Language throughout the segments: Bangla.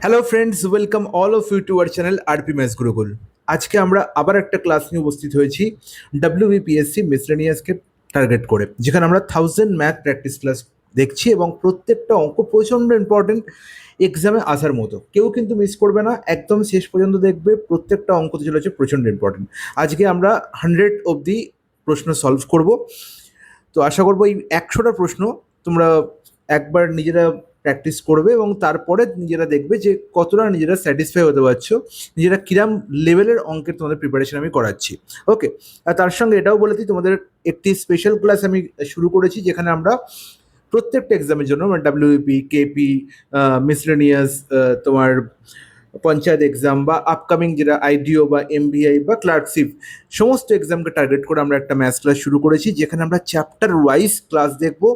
Hello friends, welcome all of you to our channel RP maths Gurukul. আজকে আমরা আবার একটা ক্লাস নিয়ে উপস্থিত হয়েছি ডাব্লিউবিপিএসসি মিসলেনিয়াসকে টার্গেট করে, যেখানে আমরা 1000 ম্যাথ প্র্যাকটিস ক্লাস দেখছি এবং প্রত্যেকটা অঙ্ক প্রচণ্ড ইম্পর্টেন্ট, এক্সামে আসার মতো। কেউ কিন্তু মিস করবে না, একদম শেষ পর্যন্ত দেখবে। প্রত্যেকটা অঙ্ক তো চলেছে প্রচণ্ড ইম্পর্টেন্ট। আজকে আমরা 100 অবধি প্রশ্ন সলভ করব। তো আশা করবো এই 100টা প্রশ্ন তোমরা একবার নিজেরা প্র্যাকটিস করবে এবং তারপরে নিজেরা দেখবে যে কতটা নিজেরা স্যাটিসফাই হতে পারছো, নিজেরা কিরাম লেভেলের অঙ্কের তোমাদের প্রিপারেশন আমি করাচ্ছি। ওকে, আর তার সঙ্গে এটাও বলে দিই, তোমাদের একটি স্পেশাল ক্লাস আমি শুরু করেছি, যেখানে আমরা প্রত্যেকটা এক্সামের জন্য মানে ডাব্লিউপি, কেপি, মিসলেনিয়াস, তোমার পঞ্চায়েত এক্সাম বা আপকামিং যেটা আইডিও বা এমবিআই বা ক্লার্কশিপ, সমস্ত এক্সামকে টার্গেট করে আমরা একটা ম্যাথস ক্লাস শুরু করেছি, যেখানে আমরা চ্যাপ্টার ওয়াইজ ক্লাস দেখবো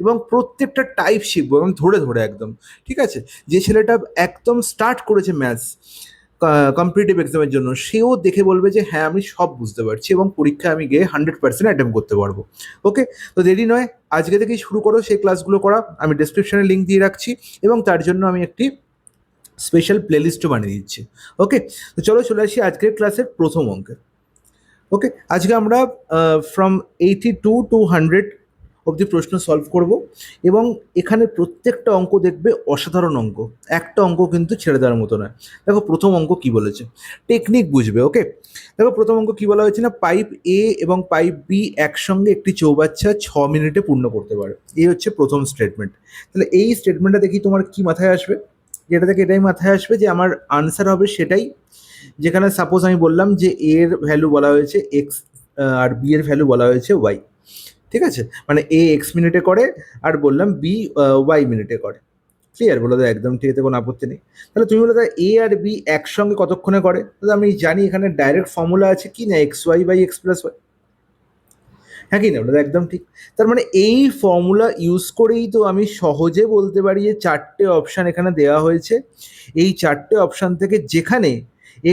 এবং প্রত্যেকটা টাইপ শিখবো এবং ধরে ধরে একদম। ঠিক আছে, যে ছেলেটা একদম স্টার্ট করেছে ম্যাথস কম্পিটিটিভ এক্সামের জন্য, সেও দেখে বলবে যে হ্যাঁ আমি সব বুঝতে পারছি এবং পরীক্ষায় আমি গিয়ে 100% অ্যাটেম্প করতে পারবো। ওকে, তো দেরি নয়, আজকে থেকেই শুরু করো সেই ক্লাসগুলো করা। আমি ডেসক্রিপশনে লিঙ্ক দিয়ে রাখছি এবং তার জন্য আমি একটি স্পেশাল প্লেলিস্টও বানিয়ে দিচ্ছি। ওকে, তো চলো চলে আসি আজকের ক্লাসের প্রথম অঙ্কে। ওকে, আজকে আমরা ফ্রম 82 to 100 অবধি প্রশ্ন সলভ করব এবং এখানে প্রত্যেকটা অঙ্ক দেখবে অসাধারণ অঙ্ক, একটা অঙ্ক কিন্তু ছেড়ে দেওয়ার মতো নয়। দেখো প্রথম অঙ্ক কি বলেছে, টেকনিক বুঝবে। ওকে, দেখো প্রথম অঙ্ক কি বলা হয়েছে না, পাইপ এ এবং পাইপ বি একসঙ্গে একটি চৌবাচ্চা 6 মিনিটে পূর্ণ করতে পারে। এই হচ্ছে প্রথম স্টেটমেন্ট। তাহলে এই স্টেটমেন্টটা দেখি তোমার কি মাথায় আসবে, যেটা থেকে এটাই মাথায় আসবে যে আমার আনসার হবে সেটাই। যেখানে সাপোজ আমি বললাম যে এ এর ভ্যালু বলা হয়েছে এক্স আর বি এর ভ্যালু বলা হয়েছে ওয়াই। ঠিক আছে, মানে এ এক্স মিনিটে করে আর বললাম বি ওয়াই মিনিটে করে। ক্লিয়ার? বলে দাও একদম ঠিক আছে, কোনো আপত্তি নেই। তাহলে তুমি বলে দাও এ আর বি একসঙ্গে কতক্ষণে করে। তাহলে আমি জানি এখানে ডাইরেক্ট ফর্মুলা আছে কি না, x y by x plus y. হ্যাঁ কি না, ওটা একদম ঠিক। তার মানে এই ফর্মুলা ইউজ করেই তো আমি সহজে বলতে পারি যে চারটে অপশান এখানে দেওয়া হয়েছে, এই চারটে অপশান থেকে যেখানে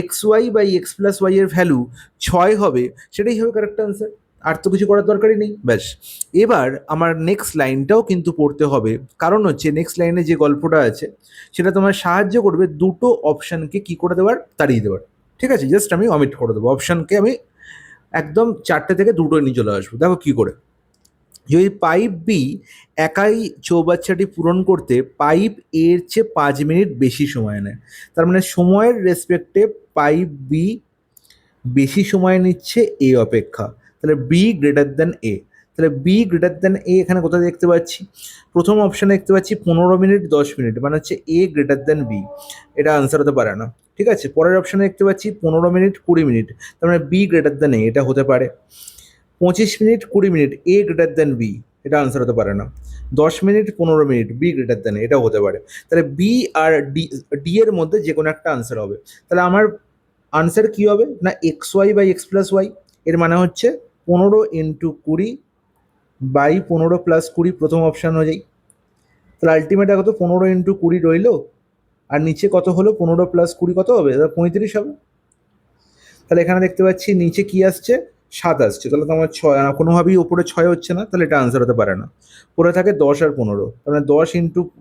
x y by x plus y এর ভ্যালু 6 হবে, সেটাই হবে কারেক্ট আনসার। আর তো কিছু করার দরকারই নেই, ব্যাস। এবার আমার নেক্সট লাইনটাও কিন্তু পড়তে হবে, কারণ হচ্ছে নেক্সট লাইনে যে গল্পটা আছে সেটা তোমার সাহায্য করবে দুটো অপশানকে কি করে দেওয়ার, তাড়িয়ে দেওয়ার। ঠিক আছে, জাস্ট আমি অমিট করে দেবো অপশানকে, আমি একদম চারটে থেকে দুটো নিয়ে চলে আসবো। দেখো কি করে, যদি পাইপ বি একাই চৌবাচ্চাটি পূরণ করতে পাইপ এর চেয়ে 5 মিনিট বেশি সময় নেয়, তার মানে সময়ের রেসপেক্টে পাইপ বি বেশি সময় নিচ্ছে এ অপেক্ষা, তাহলে বি গ্রেটার দ্যান এ। তাহলে বি গ্রেটার দ্যান এ এখানে কোথায় দেখতে পাচ্ছি, প্রথম অপশানে দেখতে পাচ্ছি 15 মিনিট 10 মিনিট, মানে হচ্ছে এ গ্রেটার দ্যান বি। এটা আনসার হতে পারে না। ঠিক আছে, পরের অপশানে দেখতে পাচ্ছি 15 মিনিট 20 মিনিট, তার মানে বি গ্রেটার দ্যান এ, এটা হতে পারে। 25 minute 20 minute A greater than B, এটা আনসার হতে পারে না। 10 minute 15 minute B greater than এটাও হতে পারে। তাহলে বি আর ডি, ডি এর মধ্যে যে কোনো একটা আনসার হবে। তাহলে আমার আনসার কি হবে না, x y by x plus y. এর মানে হচ্ছে 15 × 20 বাই 15 + 20, প্রথম অপশান অনুযায়ী। তাহলে আলটিমেট কত, 15 × 20 রইলো, আর নিচে কত হলো, 15 + 20 কত হবে, 35 হবে। তাহলে এখানে দেখতে পাচ্ছি নিচে কি আসছে, 7 আসছে। তাহলে তো আমার 6, কোনোভাবেই ওপরে 6 হচ্ছে না, তাহলে এটা আনসার হতে পারে না। পরে থাকে 10 আর 15, তার মানে 10 ×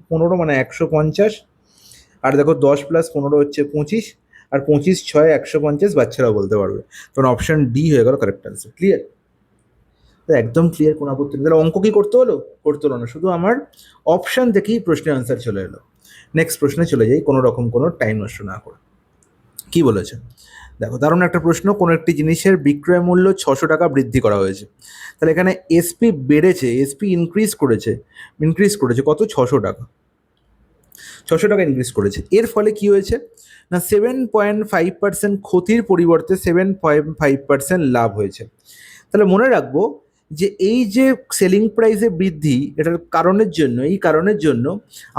15 মানে 150। আর দেখো 10 + 15 হচ্ছে 25, আর 25 6 150, বাচ্চারাও বলতে পারবে। তখন অপশন ডি হয়ে গেল কারেক্ট আনসার। ক্লিয়ার? একদম ক্লিয়ার, কোনো আপত্তি নেই। তাহলে অঙ্ক কি করতে হলো, করতে হলো না, শুধু আমার অপশান থেকেই প্রশ্নের আনসার চলে এলো। নেক্সট প্রশ্নে চলে যাই কোনো রকম কোনো টাইম নষ্ট না করে। কি বলেছে দেখো, দারুণ একটা প্রশ্ন। কোনো একটি জিনিসের বিক্রয় মূল্য 600 টাকা বৃদ্ধি করা হয়েছে। তাহলে এখানে এসপি বেড়েছে, এসপি ইনক্রিজ করেছে কত, 600 টাকা। 600 টাকা ইনক্রিজ করেছে, এর ফলে কি হয়েছে না 7.5% ক্ষতির পরিবর্তে 7.5% লাভ হয়েছে। তাহলে মনে রাখবো যে এই যে সেলিং প্রাইসে বৃদ্ধি, এটার কারণের জন্য, এই কারণের জন্য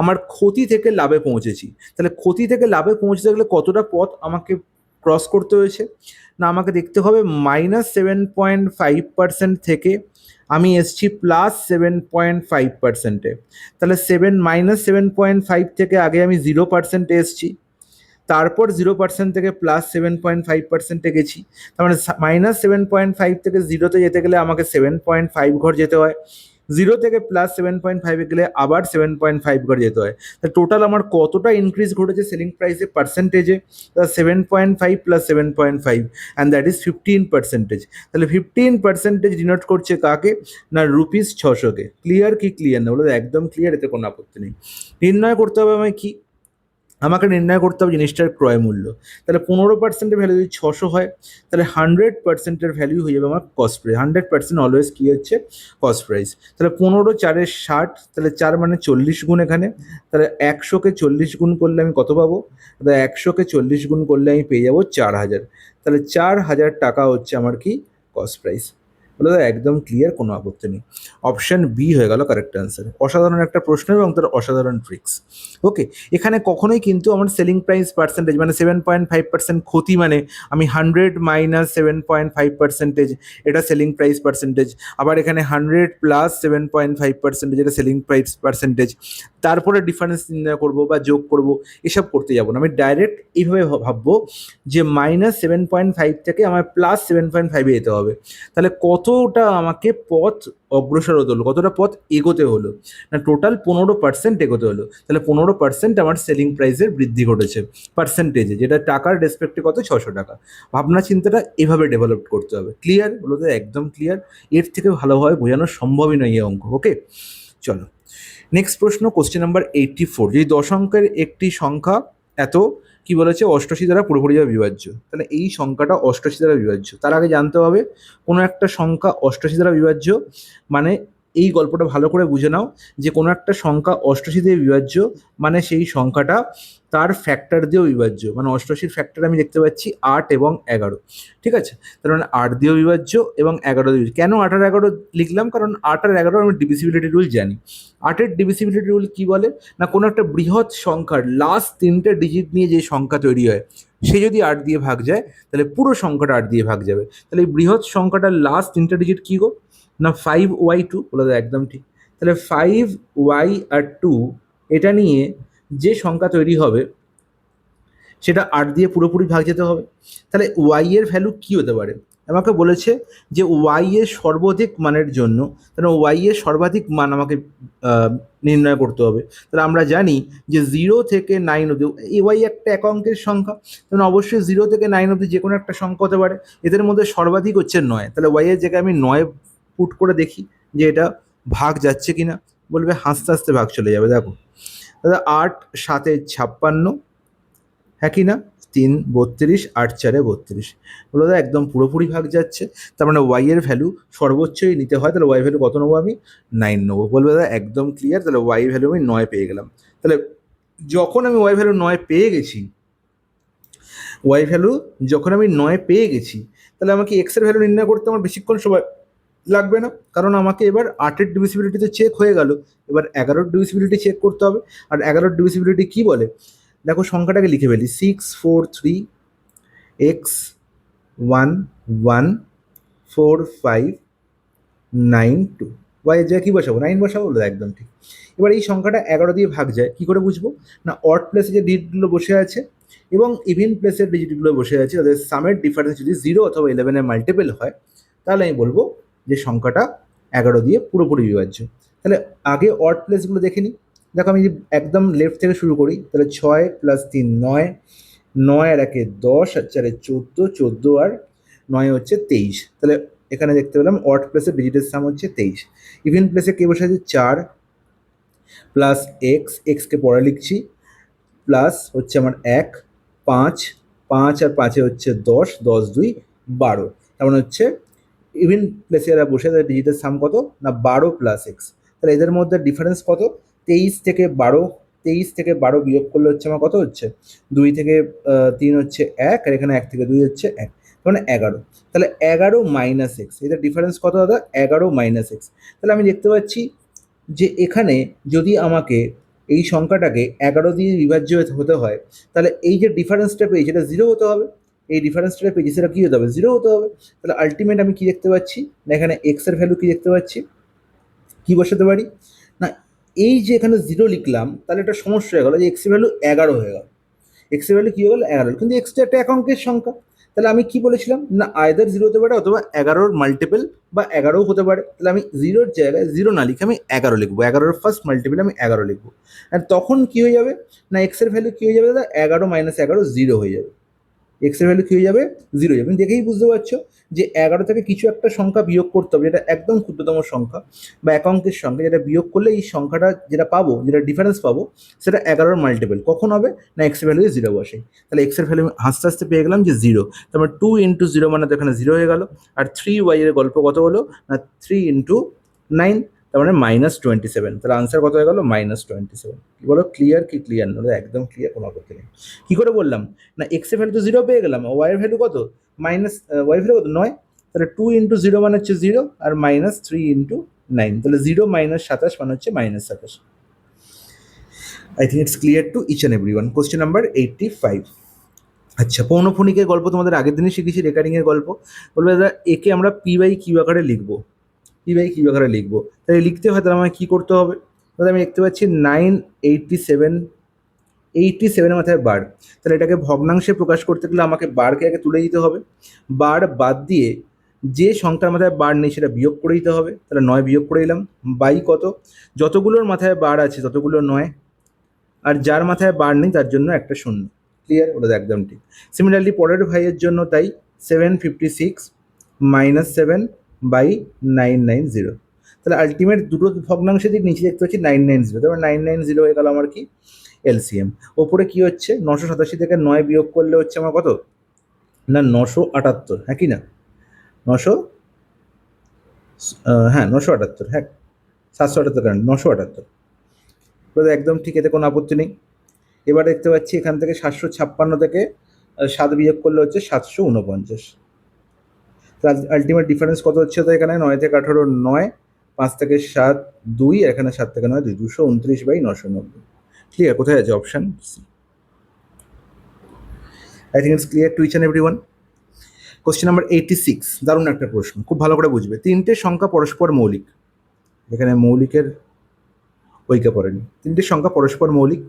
আমার ক্ষতি থেকে লাভে পৌঁছেছি। তাহলে ক্ষতি থেকে লাভে পৌঁছতে গেলে কতটা পথ আমাকে ক্রস করতে হয়েছে না, আমাকে দেখতে হবে -7.5% থেকে আমি এসছি +7.5%-এ। তাহলে 7 থেকে আগে আমি 0% এসছি, তারপর 0% থেকে +7.5%-এ গেছি। তার মানে -7.5 থেকে 0-তে যেতে গেলে আমাকে 7.5 ঘর যেতে হয়। জিরো থেকে +7.5 গেলে আবার 7.5 করে যেতে হয়। তা টোটাল আমার কতটা ইনক্রিজ ঘটেছে সেলিং প্রাইসে পার্সেন্টেজে? 7.5 প্লাস 7.5 অ্যান্ড দ্যাট ইজ 15%। তাহলে 15% ডিনোট করছে কাকে? না ₹600-কে। ক্লিয়ার কি ক্লিয়ার না? বলো একদম ক্লিয়ার, এতে কোনো আপত্তি নেই। নির্ণয় করতে হবে আমায় কি? আমাকে নির্ণয় করতে হবে জিনিসটার ক্রয় মূল্য। তাহলে 15%-এর ভ্যালু যদি 600 হয়, তাহলে 100%-এর ভ্যালু হয়ে যাবে আমার কস্ট প্রাইস। 100% অলওয়েজ কী হচ্ছে? Cost price. তাহলে 15 4 60, তাহলে 4 মানে 40 গুণ এখানে। তাহলে 100-কে 40 গুণ করলে আমি কত পাবো? তাহলে 100-কে 40 গুণ করলে আমি পেয়ে যাবো 4000। তাহলে 4000 টাকা হচ্ছে আমার কি? Cost price. বলে দাদা একদম ক্লিয়ার, কোনো আপত্তি নেই। অপশান বি হয়ে গেল কারেক্ট অ্যান্সার। অসাধারণ একটা প্রশ্ন এবং তার অসাধারণ ট্রিক্স। ওকে, এখানে কখনোই কিন্তু আমার সেলিং প্রাইস পার্সেন্টেজ মানে 7.5% ক্ষতি, মানে আমি 100 মাইনাস 7.5%, এটা সেলিং প্রাইস পার্সেন্টেজ। আবার এখানে 100 প্লাস 7.5%, এটা সেলিং প্রাইস পার্সেন্টেজ। তারপরে ডিফারেন্স নির্ণয় করবো বা যোগ করবো, এসব করতে যাবো না। আমি ডাইরেক্ট এইভাবে ভাববো যে -7.5 থেকে আমার +7.5-এ যেতে হবে। তাহলে কতটা আমাকে পথ অগ্রসর হতে হলো, কতটা পথ এগোতে হলো? না টোটাল 15% এগোতে হলো। তাহলে 15% আমার সেলিং প্রাইসের বৃদ্ধি ঘটেছে পার্সেন্টেজে, যেটা টাকার রেসপেক্টে কত? 600 টাকা। ভাবনা চিন্তাটা এভাবে ডেভেলপ করতে হবে। ক্লিয়ার? বলো তো একদম ক্লিয়ার। এর থেকে ভালোভাবে বোঝানো সম্ভবই নয় এই অঙ্ক। ওকে, চলো নেক্সট প্রশ্ন, কোশ্চেন নাম্বার 84। যদি 10 অঙ্কের একটি সংখ্যা এত কি বলেছে? 88 দ্বারা পুরোপুরিভাবে বিভাজ্য। তাহলে এই সংখ্যাটা 88 দ্বারা বিভাজ্য। তার আগে জানতে হবে কোনো একটা সংখ্যা 88 দ্বারা বিভাজ্য মানে, এই গল্পটা ভালো করে বুঝে নাও যে কোনো একটা সংখ্যা 88 দিয়ে বিভাজ্য মানে সেই সংখ্যাটা তার ফ্যাক্টর দিয়েও বিভাজ্য। মানে 88-র ফ্যাক্টর আমি দেখতে পাচ্ছি 8 এবং 11। ঠিক আছে, তার মানে 8 দিয়েও বিভাজ্য এবং 11 দিয়ে বিভাজ্য। কেন 8 আর 11 লিখলাম? কারণ 8 আর 11 আমি ডিভিসিবিলিটি রুল জানি। 8-এর ডিভিসিবিলিটি রুল কি বলে? না কোনো একটা বৃহৎ সংখ্যার লাস্ট 3টে ডিজিট নিয়ে যে সংখ্যা তৈরি হয়, সে যদি 8 দিয়ে ভাগ যায় তাহলে পুরো সংখ্যাটা 8 দিয়ে ভাগ যাবে। তাহলে এই বৃহৎ সংখ্যাটার লাস্ট 3টে ডিজিট কী গো? না 5y2। বলে দাও একদম ঠিক। তাহলে 5y আর 2 এটা নিয়ে যে সংখ্যা তৈরি হবে সেটা 8 দিয়ে পুরোপুরি ভাগ যেতে হবে। তাহলে ওয়াই এর ভ্যালু কী হতে পারে? আমাকে বলেছে যে ওয়াই এর সর্বাধিক মানের জন্য, তাহলে ওয়াই এর সর্বাধিক মান আমাকে নির্ণয় করতে হবে। তাহলে আমরা জানি যে 0 থেকে 9 অবধি এই ওয়াই একটা এক অঙ্কের সংখ্যা, তাহলে অবশ্যই 0 থেকে 9 অবধি যে কোনো একটা সংখ্যা হতে পারে। এদের মধ্যে সর্বাধিক হচ্ছে 9। তাহলে ওয়াই এর জায়গায় আমি 9 পুট করে দেখি যে এটা ভাগ যাচ্ছে কি না। বলবে হাসতে হাসতে ভাগ চলে যাবে। দেখো দাদা 8 7 56, হ্যাঁ কি না? 3 32, 8 4 32। বলো দাদা একদম পুরোপুরি ভাগ যাচ্ছে। তার মানে ওয়াই এর ভ্যালু সর্বোচ্চই নিতে হয়। তাহলে ওয়াই ভ্যালু কত নেবো আমি? 9 নেবো। বলবে দাদা একদম ক্লিয়ার। তাহলে ওয়াই ভ্যালু আমি 9 পেয়ে গেলাম। তাহলে যখন আমি ওয়াই ভ্যালু 9 পেয়ে গেছি, ওয়াই ভ্যালু যখন আমি 9 পেয়ে গেছি, তাহলে আমাকে এক্সের ভ্যালু নির্ণয় করতে আমার বেশিক্ষণ সময় লাগবে না। কারণ আমাকে এবার 8-এর ডিভিসিবিলিটি তো চেক হয়ে গেল, এবার 11-র ডিভিসিবিলিটি চেক করতে হবে। আর 11-র ডিভিসিবিলিটি কী বলে? দেখো সংখ্যাটাকে লিখে ফেলি, 6 4 3 x 1 1 4 5 9 2। ওয়াই এর জায়গায় কী বসাবো? 9 বসাবো। বলে একদম ঠিক। এবার এই সংখ্যাটা 11 দিয়ে ভাগ যায় কী করে বুঝবো? না অড প্লেসে যে ডিজিটগুলো বসে আছে এবং ইভেন প্লেসের ডিজিটগুলো বসে আছে, তাদের সামের ডিফারেন্স যদি 0 অথবা 11-এর মাল্টিপল হয়, তাহলে আমি বলবো যে সংখ্যাটা 11 দিয়ে পুরোপুরি বিভাজ্য। তাহলে আগে অড প্লেসগুলো দেখে নিই। দেখো আমি যদি একদম লেফট থেকে শুরু করি, তাহলে 6 + 3 9, 9 আর 1 10, আর 4 14, 14 আর 9 হচ্ছে 23। তাহলে এখানে দেখতে পেলাম অড প্লেসের ডিজিটের সাম হচ্ছে 23। ইভেন প্লেসে কে বসে আছে? 4 প্লাস এক্সকে পরে লিখছি, প্লাস হচ্ছে আমার 1 5, 5 আর 5-এ হচ্ছে 10, 10 2 12। তার মানে হচ্ছে ইভেন প্লেসে যারা বসে তাদের ডিজিটের সাম কত? না 12 + x। তাহলে এদের মধ্যে ডিফারেন্স কত? 23 থেকে 12, 23 থেকে 12 বিয়োগ করলে হচ্ছে আমার কত হচ্ছে? 2 থেকে 3 হচ্ছে 1, আর এখানে 1 থেকে 2 হচ্ছে 1, মানে 11। তাহলে 11 - x, এদের ডিফারেন্স কত দাদা? 11 - x। তাহলে আমি দেখতে পাচ্ছি যে এখানে যদি আমাকে এই সংখ্যাটাকে 11 দিয়ে বিভাজ্য হতে হয়, তাহলে এই যে ডিফারেন্সটা পেয়েছি এটা 0 হতে হবে। এই ডিফারেন্সটা পেয়েছি সেটা কী হতে হবে? 0 হতে হবে। তাহলে আলটিমেট আমি কী দেখতে পাচ্ছি? না এখানে এক্সের ভ্যালু কী দেখতে পাচ্ছি? কী বসাতে পারি? না এই যে এখানে 0 লিখলাম, তাহলে একটা সমস্যা হয়ে গেলো যে এক্সের ভ্যালু 11 হয়ে গেল। এক্সের ভ্যালু কী হয়ে গেলো? 11। কিন্তু এক্সটা একটা এক অঙ্কের সংখ্যা, তাহলে আমি কি বলেছিলাম না আইদার 0 হতে পারে অথবা 11-র মাল্টিপল বা 11ও হতে পারে। তাহলে আমি 0-র জায়গায় 0 না লিখে আমি 11 লিখবো, 11-র ফার্স্ট মাল্টিপল আমি 11 লিখবো। আর তখন কি হয়ে যাবে না এক্সের ভ্যালু কি হয়ে যাবে দাদা, 11 - 11 0 হয়ে যাবে। এক্স এর ভ্যালু কি হয়ে যাবে 0 হয়ে যাবে। তুমি দেখেই বুঝতে পারছো যে 11 থেকে কিছু একটা সংখ্যা বিয়োগ করতে হবে, যেটা একদম ক্ষুদ্রতম সংখ্যা বা এক অঙ্কের সংখ্যা, যেটা বিয়োগ করলে এই সংখ্যাটা যেটা পাবো, যেটা ডিফারেন্স পাবো, সেটা 11-র মাল্টিপল কখন হবে না এক্স এর ভ্যালু 0 বসে। তাহলে এক্স এর ভ্যালু আস্তে আস্তে পেয়ে গেলাম যে 0। তারপর 2 × 0 মানে তো এখানে 0 হয়ে গেল। আর 3y এর গল্প কত হলো না 3 × 9, তার মানে -27। তাহলে আনসার কত হয়ে গেল -27। কি বলো ক্লিয়ার কি ক্লিয়ার না? একদম ক্লিয়ার, কোনো আপত্তি নেই। কি করে বললাম না এক্স এর ভ্যালু তো 0 পেয়ে গেলাম, ওয়াই এর ভ্যালু কত ওয়াই ভ্যালু কত 9। তাহলে 2 × 0 মানে হচ্ছে 0 আর -3 × 9, তাহলে 0 - 27 মানে হচ্ছে -27। I think it's clear to each and everyone. Question number 85। আচ্ছা, পৌনঃপুনিকের গল্প তোমাদের আগের দিনই শিখেছি, রেকারিং এর গল্প। বলবে দাদা একে আমরা p/q আকারে লিখবো, p/q আকারে লিখবো। তাহলে লিখতে হয় তাহলে আমাকে কী করতে হবে দাদা, আমি দেখতে পাচ্ছি 987, 87-এর মাথায় বার। তাহলে এটাকে ভগ্নাংশে প্রকাশ করতে গেলে আমাকে বারকে আগে তুলে দিতে হবে, বার বাদ দিয়ে যে সংখ্যার মাথায় বার নেই সেটা বিয়োগ করে দিতে হবে। তাহলে 9 বিয়োগ করে দিলাম, বাই কত, যতগুলোর মাথায় বার আছে ততগুলো 9, আর যার মাথায় বার নেই তার জন্য একটা শূন্য। ক্লিয়ার? ওটা একদম ঠিক। সিমিলারলি পরের ভাইয়ের জন্য তাই 756 - 7/990। তাহলে আলটিমেট দুটো ভগ্নাংশের দিক নিচে দেখতে পাচ্ছি 990, তারপর 990 হয়ে গেল আমার কি এলসিএম। ওপরে কি হচ্ছে 987 থেকে 9 বিয়োগ করলে হচ্ছে আমার কত না 978, হ্যাঁ কি না 900, হ্যাঁ 978, হ্যাঁ 778 কারণ 978। একদম ঠিক, এতে কোনো আপত্তি নেই। এবার দেখতে পাচ্ছি এখান থেকে 756 থেকে 7 বিয়োগ করলে হচ্ছে 749। আলটিমেট ডিফারেন্স কত হচ্ছে তো এখানে 9 থেকে 18 9, 5 থেকে 7 2, এখানে 7 থেকে 9 2, 229/990। ক্লিয়ার? কোথায় আছে option C. I think it's clear to each and everyone. Question number 86, দারুণ একটা প্রশ্ন, খুব ভালো করে বুঝবে। তিনটে সংখ্যা পরস্পর মৌলিক, এখানে মৌলিকের ঐক্য পড়েনি, তিনটে সংখ্যা পরস্পর মৌলিক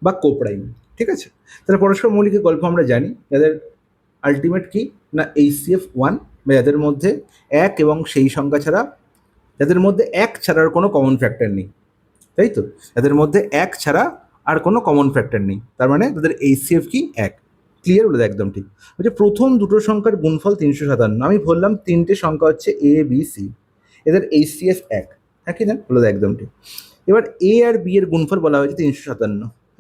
বা কোপ্রাইম, ঠিক আছে? তাহলে পরস্পর মৌলিকের গল্প আমরা জানি, যাদের আলটিমেট কি না HCF 1, বা যাদের মধ্যে এক এবং সেই সংখ্যা ছাড়া, যাদের মধ্যে এক ছাড়ার কোনো কমন ফ্যাক্টর নেই, তাই তো? যাদের মধ্যে এক ছাড়া আর কোনো কমন ফ্যাক্টর নেই, তার মানে তাদের HCF কি এক। ক্লিয়ার? বলে একদম ঠিক। বলছে প্রথম দুটো সংখ্যার গুণফল 357। আমি বললাম তিনটে সংখ্যা হচ্ছে A B C, এদের HCF এক, হ্যাঁ কি না? বলে একদম ঠিক। এবার A আর B এর গুণফল বলা হয়েছে 357,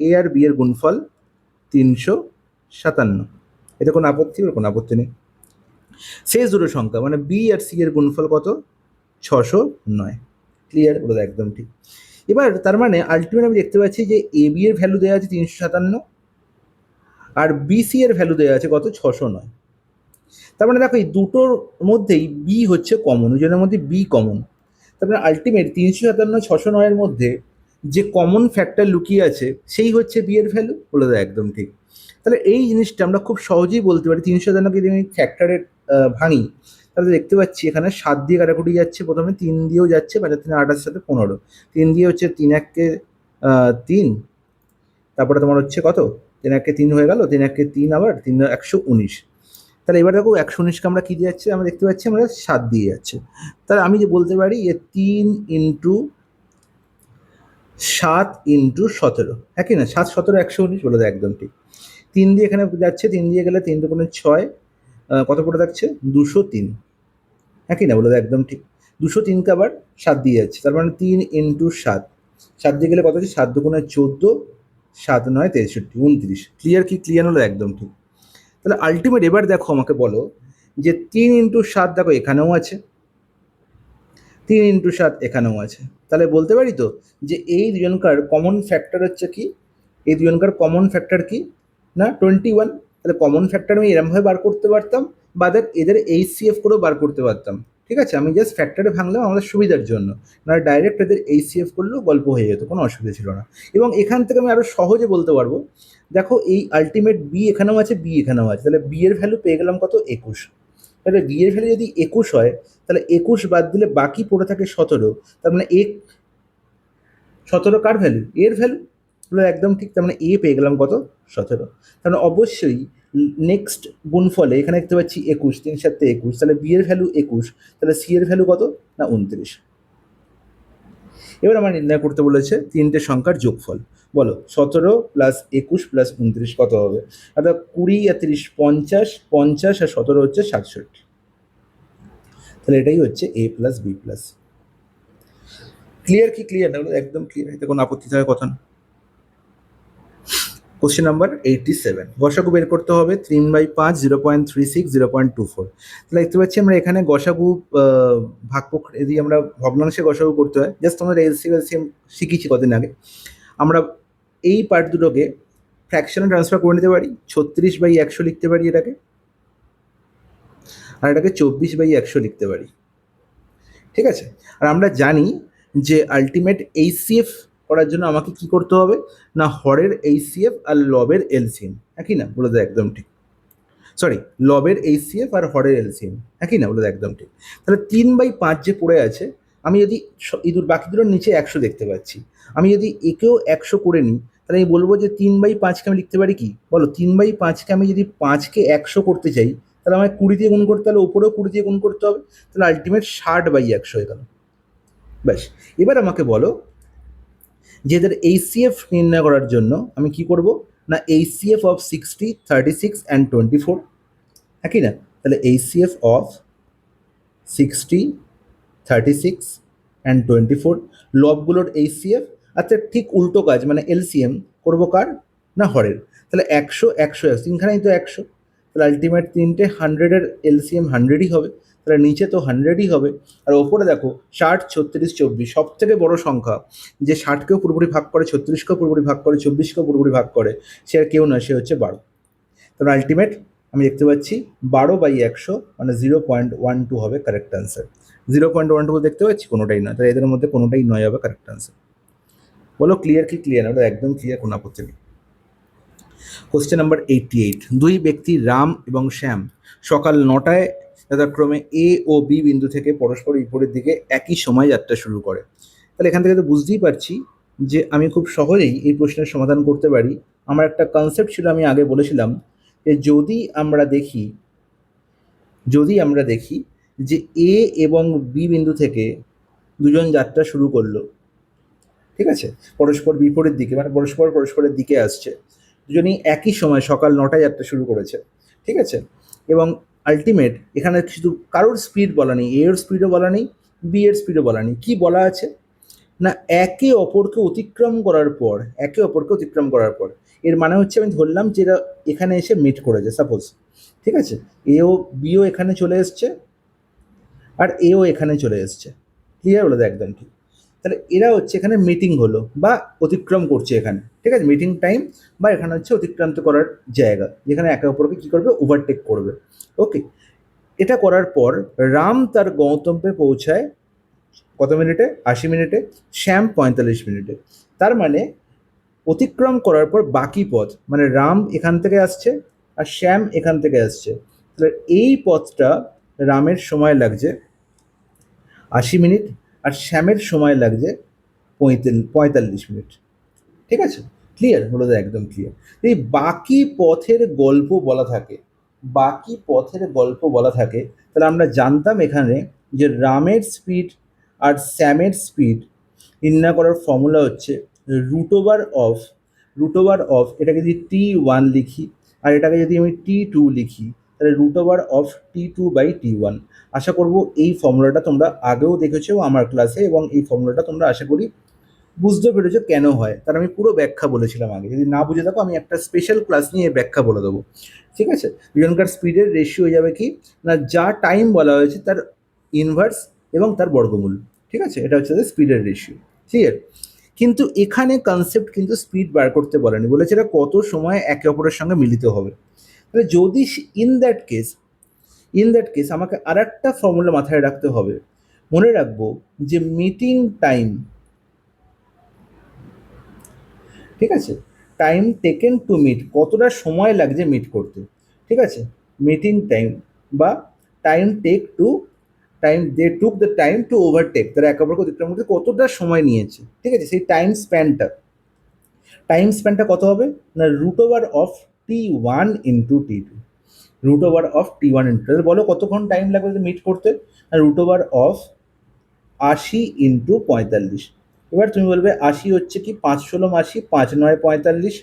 A আর B এর গুণফল 357, এতে কোনো আপত্তি? কোনো আপত্তি নেই। শেষ দুটো সংখ্যা মানে B আর C এর গুণফল কত 609। ক্লিয়ার? বলে একদম ঠিক। এবার তার মানে আলটিমেট আমি দেখতে পাচ্ছি যে AB এর ভ্যালু দেওয়া আছে 357 আর BC এর ভ্যালু দেওয়া আছে কত 609। তার মানে দেখো এই দুটোর মধ্যেই B হচ্ছে কমন, দুজনের মধ্যে B কমন। তার মানে আলটিমেট 357 609-এর মধ্যে যে কমন ফ্যাক্টর লুকিয়ে আছে সেই হচ্ছে B এর ভ্যালু। বলে দেয় একদম ঠিক। তাহলে এই জিনিসটা আমরা খুব সহজেই বলতে পারি। 357-কে যদি আমি ফ্যাক্টরে ভাঙি তাহলে দেখতে পাচ্ছি এখানে 7 দিয়ে কাটাকুটি যাচ্ছে, প্রথমে 3 দিয়েও যাচ্ছে, 5 3 28 সাথে 15, 3 দিয়ে হচ্ছে 3 1-কে 3, তারপরে তোমার হচ্ছে কত 3 1-কে 3 হয়ে গেল, 3 1-কে 3 আবার 3 119। তাহলে এবার দেখো 119-কে আমরা কী দিয়ে যাচ্ছে, আমরা দেখতে পাচ্ছি আমরা 7 দিয়ে যাচ্ছে। তাহলে আমি যে বলতে পারি যে 3 × 7 × 17, হ্যাঁ কি না 7 17 119। বলে দেয় একদম ঠিক। 3 দিয়ে এখানে যাচ্ছে, 3 দিয়ে গেলে 3 2 6, কত পড়ে থাকছে 203, হ্যাঁ কি না? বলে দেয় একদম ঠিক। 203-কে আবার 7 দিয়ে যাচ্ছে, তার মানে 3 × 7, 7 দিয়ে গেলে কত হচ্ছে 7 2 14, 7 9 63 29। ক্লিয়ার কি ক্লিয়ার? হলো একদম ঠিক। তাহলে আলটিমেট এবার দেখো আমাকে বলো যে 3 × 7 দেখো এখানেও আছে, 3 × 7 এখানেও আছে। তাহলে বলতে পারি তো যে এই দুজনকার কমন ফ্যাক্টর হচ্ছে কি, এই দুজনকার কমন ফ্যাক্টর কি না 21। তাহলে কমন ফ্যাক্টর আমি এরমভাবে বার করতে পারতাম, বা এদের HCF করেও বার করতে পারতাম, ঠিক আছে? আমি জাস্ট ফ্যাক্টরে ভাঙলাম আমাদের সুবিধার জন্য, না ডাইরেক্ট এদের HCF করলেও গল্প হয়ে যেত, কোনো অসুবিধা ছিল না। এবং এখান থেকে আমি আরও সহজে বলতে পারবো, দেখো এই আলটিমেট B এখানেও আছে, B এখানেও আছে, তাহলে B এর ভ্যালু পেয়ে গেলাম কত 21। তাহলে B এর ভ্যালু যদি 21 হয় তাহলে 21 বাদ দিলে বাকি পড়ে থাকে 17, তার মানে 17 কার ভ্যালু? এর ভ্যালু। হলো একদম ঠিক। তার মানে A পেয়ে গেলাম কত 17। তার মানে অবশ্যই নেক্সট গুণফলে এখানে দেখতে পাচ্ছি 21, 3 7 21, তাহলে বি এর ভ্যালু 21, তাহলে সি এর ভ্যালু কত না 29। এবার আমার নির্ণয় করতে বলেছে তিনটে সংখ্যার যোগফল। বলো 17 প্লাস 21 প্লাস 29 কত হবে? অর্থাৎ 20 আর 30 50, 50 আর 17 হচ্ছে 67। তাহলে এটাই হচ্ছে এ প্লাস বি প্লাস। ক্লিয়ার কি ক্লিয়ার না? একদম ক্লিয়ার, এতে কোনো আপত্তি থাকার কথা না। কোশ্চেন নাম্বার 87, গসাগু বের করতে হবে 3/5, 0.36, 0.24। তাহলে দেখতে পাচ্ছি আমরা এখানে গসাগু যদি আমরা ভগ্নাংশে গসাগু করতে হয়, জাস্ট আমরা এলসিএম শিখেছি কদিন আগে, আমরা এই পার্ট দুটোকে ফ্র্যাকশনে ট্রান্সফার করে নিতে পারি। 36/100 লিখতে পারি এটাকে, আর এটাকে 24/100 লিখতে পারি। ঠিক আছে, আর আমরা জানি যে আলটিমেট এইচসিএফ করার জন্য আমাকে কি করতে হবে না হরের এইচসিএফ আর লবের এলসিএম একই না, বলে দেয় একদম ঠিক। সরি, লবের এইচসিএফ আর হরের এলসিএম একই না, বলে দেয় একদম ঠিক। তাহলে 3/5 যে পড়ে আছে, আমি যদি বাকি দুটোর নিচে 100 দেখতে পাচ্ছি, আমি যদি একেও 100 করে নিই, তাহলে আমি বলবো যে 3/5কে আমি লিখতে পারি কি? বলো 3/5কে আমি যদি 5কে 100 করতে চাই, তাহলে আমায় 20 দিয়ে গুণ করতে হবে, উপরেও 20 দিয়ে গুণ করতে হবে, তাহলে আলটিমেট 60/100 হয়ে গেল। ব্যাস, এবার আমাকে বলো যে এদের এইচসিএফ নির্ণয় করার জন্য আমি কি করব না এইচসিএফ অফ 60, 36 অ্যান্ড 24 একই না, তাহলে এইচসিএফ অফ 60, 36 অ্যান্ড 24 লবগুলোর এইচসিএফ। আচ্ছা, ঠিক উল্টো কাজ, মানে এলসিএম করবো কার না হরের। তাহলে 100, 100, তিনখানেই তো 100, তাহলে আলটিমেট তিনটে 100-এর এলসিএম 100ই হবে, তাহলে নিচে তো 100ই হবে। আর ওপরে দেখো 60, 36, 24 সব থেকে বড় সংখ্যা, যে 60কেও পুরোপুরি ভাগ করে, 36কেও পুরোপুরি ভাগ করে, 24কেও পুরোপুরি ভাগ করে, সে আর কেউ নয়, সে হচ্ছে 12। তাহলে আলটিমেট আমি দেখতে পাচ্ছি 12/100 মানে 0.12 হবে কারেক্ট অ্যান্সার। 0.12 দেখতে পাচ্ছি, কোনোটাই নয়, তাহলে এদের মধ্যে কোনোটাই নয় হবে কারেক্ট অ্যান্সার। বলো ক্লিয়ার কি ক্লিয়ার না? ওটা একদম ক্লিয়ার, কোনো আপত্তি নেই। কোশ্চেন নাম্বার 88, দুই ব্যক্তি রাম এবং শ্যাম সকাল 9টায় যথাক্রমে এ ও বি বিন্দু থেকে পরস্পর বিপরীত দিকে একই সময় যাত্রা শুরু করে। তাহলে এখান থেকে তো বুঝতেই পারছি যে আমি খুব সহজেই এই প্রশ্নের সমাধান করতে পারি। আমার একটা কনসেপ্ট ছিল, আমি আগে বলেছিলাম যে যদি আমরা দেখি যে এ এবং বি বিন্দু থেকে দুজন যাত্রা শুরু করলো, ঠিক আছে, পরস্পর বিপরীত দিকে, মানে পরস্পরের দিকে আসছে, দুজনেই একই সময় সকাল 9টায় যাত্রা শুরু করেছে, ঠিক আছে, এবং আলটিমেট এখানে শুধু কারোর স্পিড বলা নেই, এ এর স্পিডও বলা নেই, বি এর স্পিডও বলা নেই, কি বলা আছে না একে অপরকে অতিক্রম করার পর, এর মানে হচ্ছে আমি ধরলাম যে এরা এখানে এসে মিট করেছে সাপোজ, ঠিক আছে, এও বিও এখানে চলে এসছে আর এও এখানে চলে এসছে, ক্লিয়ার? বলে দেয় একদম ঠিক। তাহলে এরা হচ্ছে এখানে মিটিং হলো বা অতিক্রম করছে এখানে, ঠিক আছে, মিটিং টাইম, বা এখানে হচ্ছে অতিক্রান্ত করার জায়গা, যেখানে একে অপরকে কী করবে, ওভারটেক করবে। ওকে, এটা করার পর রাম তার গন্তব্যে পৌঁছায় কত মিনিটে? 80 মিনিটে। শ্যাম 45 মিনিটে। তার মানে অতিক্রম করার পর বাকি পথ, মানে রাম এখান থেকে আসছে আর শ্যাম এখান থেকে আসছে, তাহলে এই পথটা রামের সময় লাগছে 80 মিনিট আর শ্যামের সময় লাগছে 45 মিনিট। ঠিক আছে, ক্লিয়ার? বলে দেয় একদম ক্লিয়ার। এই বাকি পথের গল্প বলা থাকে, তাহলে আমরা জানতাম এখানে যে রামের স্পিড আর শ্যামের স্পিড নির্ণয় করার ফর্মুলা হচ্ছে রুট ওভার অফ এটাকে যদি T1 লিখি আর এটাকে যদি আমি T2 লিখি, তাহলে রুট ওভার অফ T2/T1। আশা করব এই ফর্মুলাটা তোমরা আগেও দেখেছো আমার ক্লাসে, এবং এই ফর্মুলাটা তোমরা আশা করি বুঝতে পেরেছো কেন হয়, তার আমি পুরো ব্যাখ্যা বলেছিলাম আগে। যদি না বুঝে থাকো, আমি একটা স্পেশাল ক্লাস নিয়ে ব্যাখ্যা বলে দেবো, ঠিক আছে। দুজনকার স্পিডের রেশিও হয়ে যাবে কি না, যা টাইম বলা হয়েছে তার ইনভার্স এবং তার বর্গমূল, ঠিক আছে, এটা হচ্ছে স্পিডের রেশিও, ক্লিয়ার। কিন্তু এখানে কনসেপ্ট কিন্তু স্পিড বার করতে বলেনি, বলেছে এটা কত সময় একে অপরের সঙ্গে মিলিত হবে। তাহলে যদি ইন দ্যাট কেস আমাকে আর একটা ফর্মুলা মাথায় রাখতে হবে। মনে রাখবো যে মিটিং টাইম, ঠিক আছে, টাইম টেকেন টু মিট, কতটা সময় লাগছে মিট করতে, ঠিক আছে, মিটিং টাইম বা they took the time to overtake, তারা একে অপরকে অতিক্রম করতে কতটা সময় নিয়েছে, ঠিক আছে, সেই টাইম স্প্যানটা কত হবে না root over of T1 into T2, root over of T1 into, বলো কতক্ষণ টাইম লাগবে মিট করতে? Root over of 80 into 45। এবার তুমি বলবে 80 হচ্ছে কি 5 ষোলো 80, 5 9 45,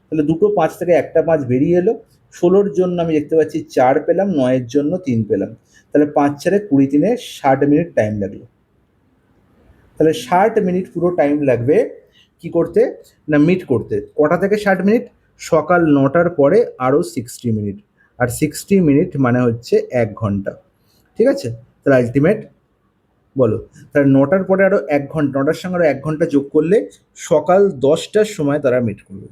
তাহলে দুটো 5 থেকে একটা 5 বেরিয়ে এলো। 16-র জন্য আমি দেখতে পাচ্ছি 4 পেলাম, 9-এর জন্য 3 পেলাম, তাহলে 5 4 20 3 60 মিনিট টাইম লাগলো। তাহলে 60 মিনিট পুরো টাইম লাগবে কি করতে না মিট করতে। কটা থেকে 60 মিনিট? সকাল 9টার পরে আরও 60 মিনিট, আর 60 মিনিট মানে হচ্ছে 1 ঘন্টা। ঠিক আছে, তাহলে আলটিমেট বলো, তাহলে 9টার পরে আরও 1 ঘন্টা, 9টার সঙ্গে আরও 1 ঘন্টা যোগ করলে সকাল 10টার সময় তারা মিট করবে।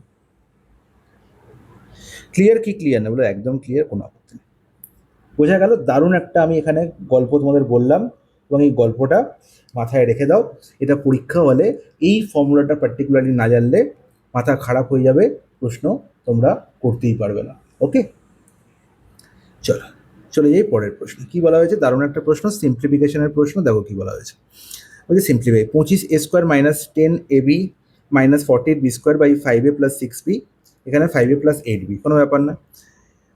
ক্লিয়ার কি ক্লিয়ার না? বলো একদম ক্লিয়ার, কোনো আপত্তি নেই। বোঝা গেল? দারুণ একটা আমি এখানে গল্প তোমাদের বললাম, এবং এই গল্পটা মাথায় রেখে দাও। এটা পরীক্ষা হলে এই ফর্মুলাটা পার্টিকুলারলি না জানলে মাথা খারাপ হয়ে যাবে, প্রশ্ন তোমরা করতেই পারবে না। ওকে, চলো চলে যাই পরের প্রশ্ন। কি বলা হয়েছে? দারুণ একটা প্রশ্ন, সিম্পলিফিকেশনের প্রশ্ন। দেখো কি বলা হয়েছে, বলছে simplify 25a square minus 10ab minus 48b square by 5a plus 6b, এখানে 5a প্লাস 8b, কোনো ব্যাপার না।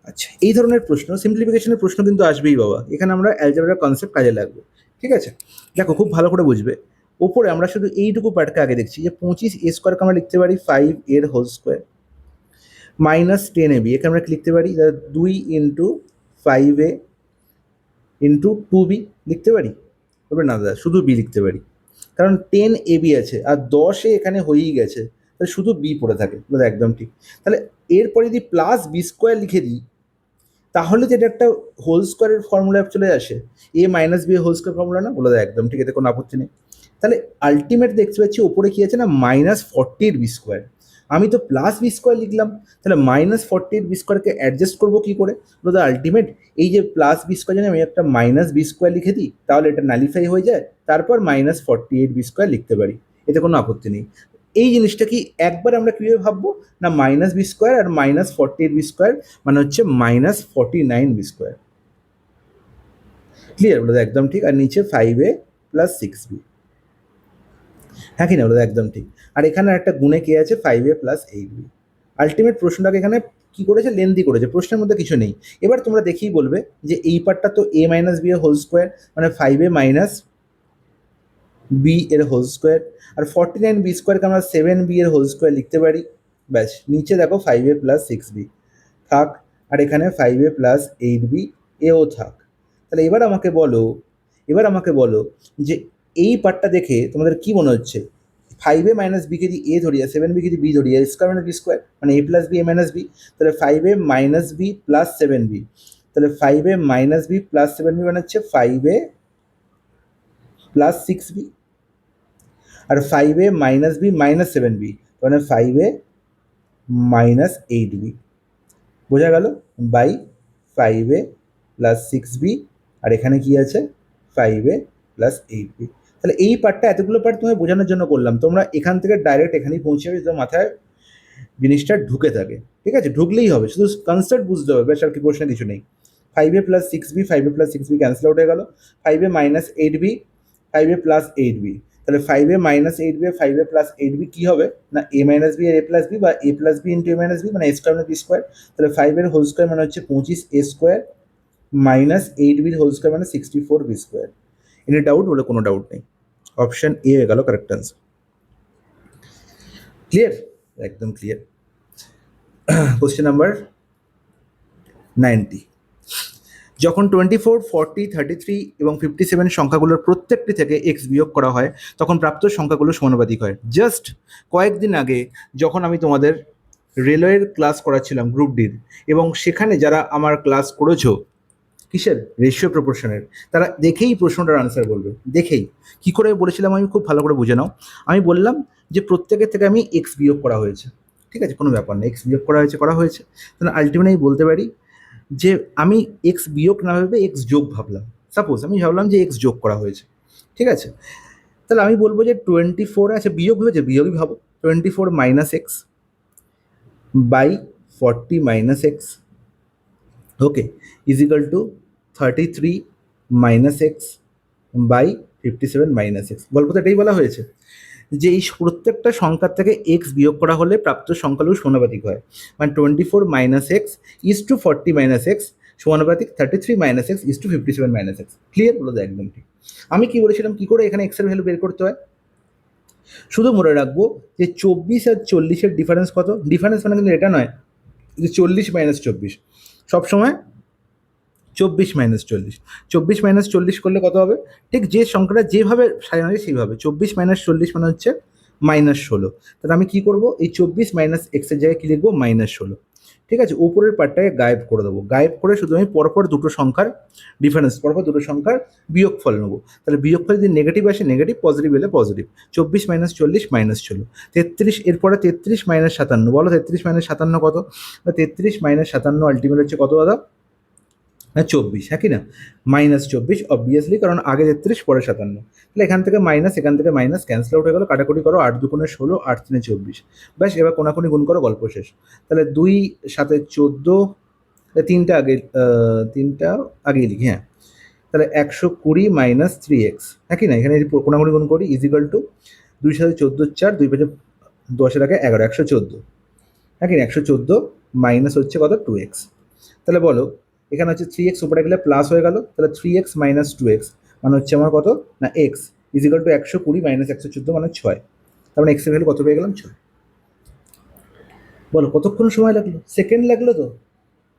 আচ্ছা, এই ধরনের প্রশ্ন, সিম্পলিফিকেশনের প্রশ্ন কিন্তু আসবেই বাবা। এখানে আমরা অ্যালজেব্রার কনসেপ্ট কাজে লাগবে। ঠিক আছে, দেখো খুব ভালো করে বুঝবে। ওপরে আমরা শুধু এইটুকু পার্টকে আগে দেখছি, যে 25a স্কোয়ারকে আমরা লিখতে পারি 5 এর হোল স্কোয়ার মাইনাস 10ab, এখানে আমরা লিখতে পারি 2 ইন্টু 5a ইন্টু 2b লিখতে পারি। তবে না দাদা, শুধু বি লিখতে পারি, কারণ 10ab আছে আর 10 এখানে হয়েই গেছে, তাহলে শুধু বি পড়ে থাকে। দাদা একদম ঠিক। তাহলে এরপরে যদি প্লাস বি স্কোয়ার লিখে দিই, তাহলে যেটা একটা হোল স্কোয়ারের ফর্মুলা চলে আসে, A minus B whole square formula না? বলে দেয় একদম ঠিক, এতে কোনো আপত্তি নেই। তাহলে আলটিমেট দেখতে পাচ্ছি ওপরে কি আছে না মাইনাস 40 বি স্কোয়ার, আমি তো প্লাস বি স্কোয়ার লিখলাম, তাহলে মাইনাস 40 বি স্কোয়ারকে অ্যাডজাস্ট করবো কী করে? বলে আলটিমেট এই যে প্লাস বি স্কোয়ার জানি আমি একটা মাইনাস বি স্কোয়ার লিখে দিই, তাহলে এটা নালিফাই হয়ে যায়, তারপর মাইনাস 48 বি স্কোয়ার লিখতে পারি, এতে কোনো আপত্তি নেই। এই জিনিসটা কি একবার আমরা কীভাবে ভাববো না, মাইনাস বি স্কোয়ার আর মাইনাস 48 বি স্কোয়ার মানে হচ্ছে মাইনাস 49 বি স্কোয়ার। ক্লিয়ার? বলে একদম ঠিক। আর নিচে 5a প্লাস 6b, হ্যাঁ কি না? বলে একদম ঠিক। আর এখানে একটা গুণে কে আছে 5a প্লাস 8b। আলটিমেট প্রশ্নটাকে এখানে কি করেছে, লেন্দি করেছে, প্রশ্নের মধ্যে কিছু নেই। এবার তোমরা দেখেই বলবে যে এই পার্টটা তো a মাইনাস বি এর হোল স্কোয়ার, মানে 5a মাইনাস বি এর হোল স্কোয়ার, আর 49 বি স্কোয়ারকে আমরা 7b এর হোল স্কোয়ার লিখতে পারি। ব্যাস, নিচে দেখো 5a প্লাস 6b থাক, আর এখানে 5a প্লাস 8b এও থাক। তাহলে এবার আমাকে বলো যে এই পার্টটা দেখে তোমাদের কি মনে হচ্ছে? 5a মাইনাস বিকে যদি এ ধরি আর 7b যদি বি ধরি, আর স্কোয়ার মানে বি স্কোয়ার, মানে এ plus B A minus B, তাহলে 5a minus B plus 7b, তাহলে 5a minus B plus 7b মানে হচ্ছে 5a প্লাস 6b, আর 5a minus B minus 7b মানে 5a মাইনাস 8b। বোঝা গেল? বাই 5a প্লাস 6b, আর এখানে কি আছে 5a প্লাস 8b। তাহলে এই পার্টটা, এতগুলো পার্ট তোমায় বোঝানোর জন্য করলাম, তোমরা এখান থেকে ডাইরেক্ট এখানেই পৌঁছে যাবে, তোমার মাথায় জিনিসটা ঢুকে থাকে। ঠিক আছে, ঢুকলেই হবে, শুধু কনসেপ্ট বুঝতে হবে, বেশ আর কি প্রশ্ন কিছু নেই। 5a plus 6b, 5a plus 6b cancel out হয়ে গেল, 5a minus 8b, 5a plus 8b, তাহলে 5a minus 8b, 5a plus 8b কী হবে না a মাইনাস বি আর a প্লাস বি, বা a plus B into a minus B, মানে a স্কোয়ার মানে বি স্কোয়ার। তাহলে 5 এর হোল স্কোয়ার মানে হচ্ছে 25a square minus 8b whole square মানে 64b স্কোয়ার। Any doubt? বলে কোনো ডাউট নেই, অপশন এ হয়ে গেল কারেক্ট আনসার। ক্লিয়ার? একদম ক্লিয়ার। কোশ্চেন নাম্বার 90, যখন 24, 40, 33 এবং 57 সংখ্যাগুলোর প্রত্যেকটি থেকে এক্স বিয়োগ করা হয়, তখন প্রাপ্ত সংখ্যাগুলো সমানুপাতিক হয়। জাস্ট কয়েকদিন আগে যখন আমি তোমাদের রেলওয়ের ক্লাস করাচ্ছিলাম গ্রুপ ডির, এবং সেখানে যারা আমার ক্লাস করেছো কিসের রেশিও প্রপোর্শনের, তারা দেখেই প্রশ্নটার আনসার বলবে। দেখেই কি করে বলেছিলাম আমি, খুব ভালো করে বুঝে নাও। আমি বললাম যে প্রত্যেকের থেকে আমি এক্স বিয়োগ করা হয়েছে, ঠিক আছে, কোনো ব্যাপার না, এক্স বিয়োগ করা হয়েছে। তাহলে আলটিমেটলি আমি বলতে পারি যে আমি এক্স বিয়োগ না ভেবে এক্স যোগ ভাবলাম। সাপোজ আমি ভাবলাম যে এক্স যোগ করা হয়েছে, ঠিক আছে, তাহলে আমি বলবো যে 24, আচ্ছা বিয়োগ হয়েছে, বিয়োগই ভাবো, 24 minus x by 40 minus x, okay, is equal to 33 minus x by 57 minus x. গল্পটা এটাই বলা হয়েছে যে এই প্রত্যেকটা সংখ্যার থেকে এক্স বিয়োগ করা হলে প্রাপ্ত সংখ্যাগুলো সমানুপাতিক হয়। মানে 24 minus x is to 40 minus x সমানুপাতিক 33 minus x is to 57 minus x. Clear? বলো তো একদম ঠিক। আমি কি বলেছিলাম কি করে এখানে এক্সের ভ্যালু বের করতে হয়? শুধু মনে রাখবো যে 24 আর 40-এর ডিফারেন্স কত? ডিফারেন্স মানে কিন্তু এটা নয় যে 40 মাইনাস 24, সবসময় 24 মাইনাস 40। 24 মাইনাস 40 করলে কত হবে? ঠিক যে সংখ্যাটা যেভাবে সাজানো যায় সেইভাবে। 24 মাইনাস 40 মানে হচ্ছে -16। তাহলে আমি কি করবো? এই 24 মাইনাস এক্সের জায়গায় কি লিখবো? -16। ঠিক আছে, উপরের পার্টটাকে গায়েব করে দেবো। গায়েব করে শুধু আমি পরপর দুটো সংখ্যার ডিফারেন্স, পরপর দুটো সংখ্যার বিয়োগফল নেবো। তাহলে বিয়োগফল যদি নেগেটিভ আসে নেগেটিভ, পজিটিভ এলে পজিটিভ। 24 মাইনাস 40 -16। 33, এরপরে 33 মাইনাস 57। বলো 33 মাইনাস 57 কত? 33 মাইনাস 57 আলটিমেট হচ্ছে কত দাদা? না 24, হ্যাঁ কি না? -24 অবভিয়াসলি, কারণ আগে 33 পরে 57। তাহলে এখান থেকে মাইনাস, এখান থেকে মাইনাস, ক্যান্সেল আউট হয়ে গেলো। কাটাকুটি করো, 8 দুগুণে 16, 8 তিনে 24। ব্যাস, এবার কোনাকুনি গুণ করো, গল্প শেষ। তাহলে 2 7 14, তিনটা আগে, তিনটা আগেই লিখি, হ্যাঁ। তাহলে 120 মাইনাস 3x, হ্যাঁ কি না? এখানে যদি কোনাকুনি গুণ করি ইজিক্যাল টু 2 7 14 4, 2 5 10-এর আগে 11, 114, হ্যাঁ কি না? 114 মাইনাস হচ্ছে কত? 2x। তাহলে বলো এখানে হচ্ছে 3x উপরে গেলে প্লাস হয়ে গেল, তাহলে 3x মাইনাস 2x মানে হচ্ছে আমার কত? না x ইজিক্যাল টু 120 মাইনাস 114 মানে 6। তার মানে এক্সের ভ্যালু কত পেয়ে গেলাম? 6। বলো কতক্ষণ সময় লাগলো? সেকেন্ড লাগলো তো।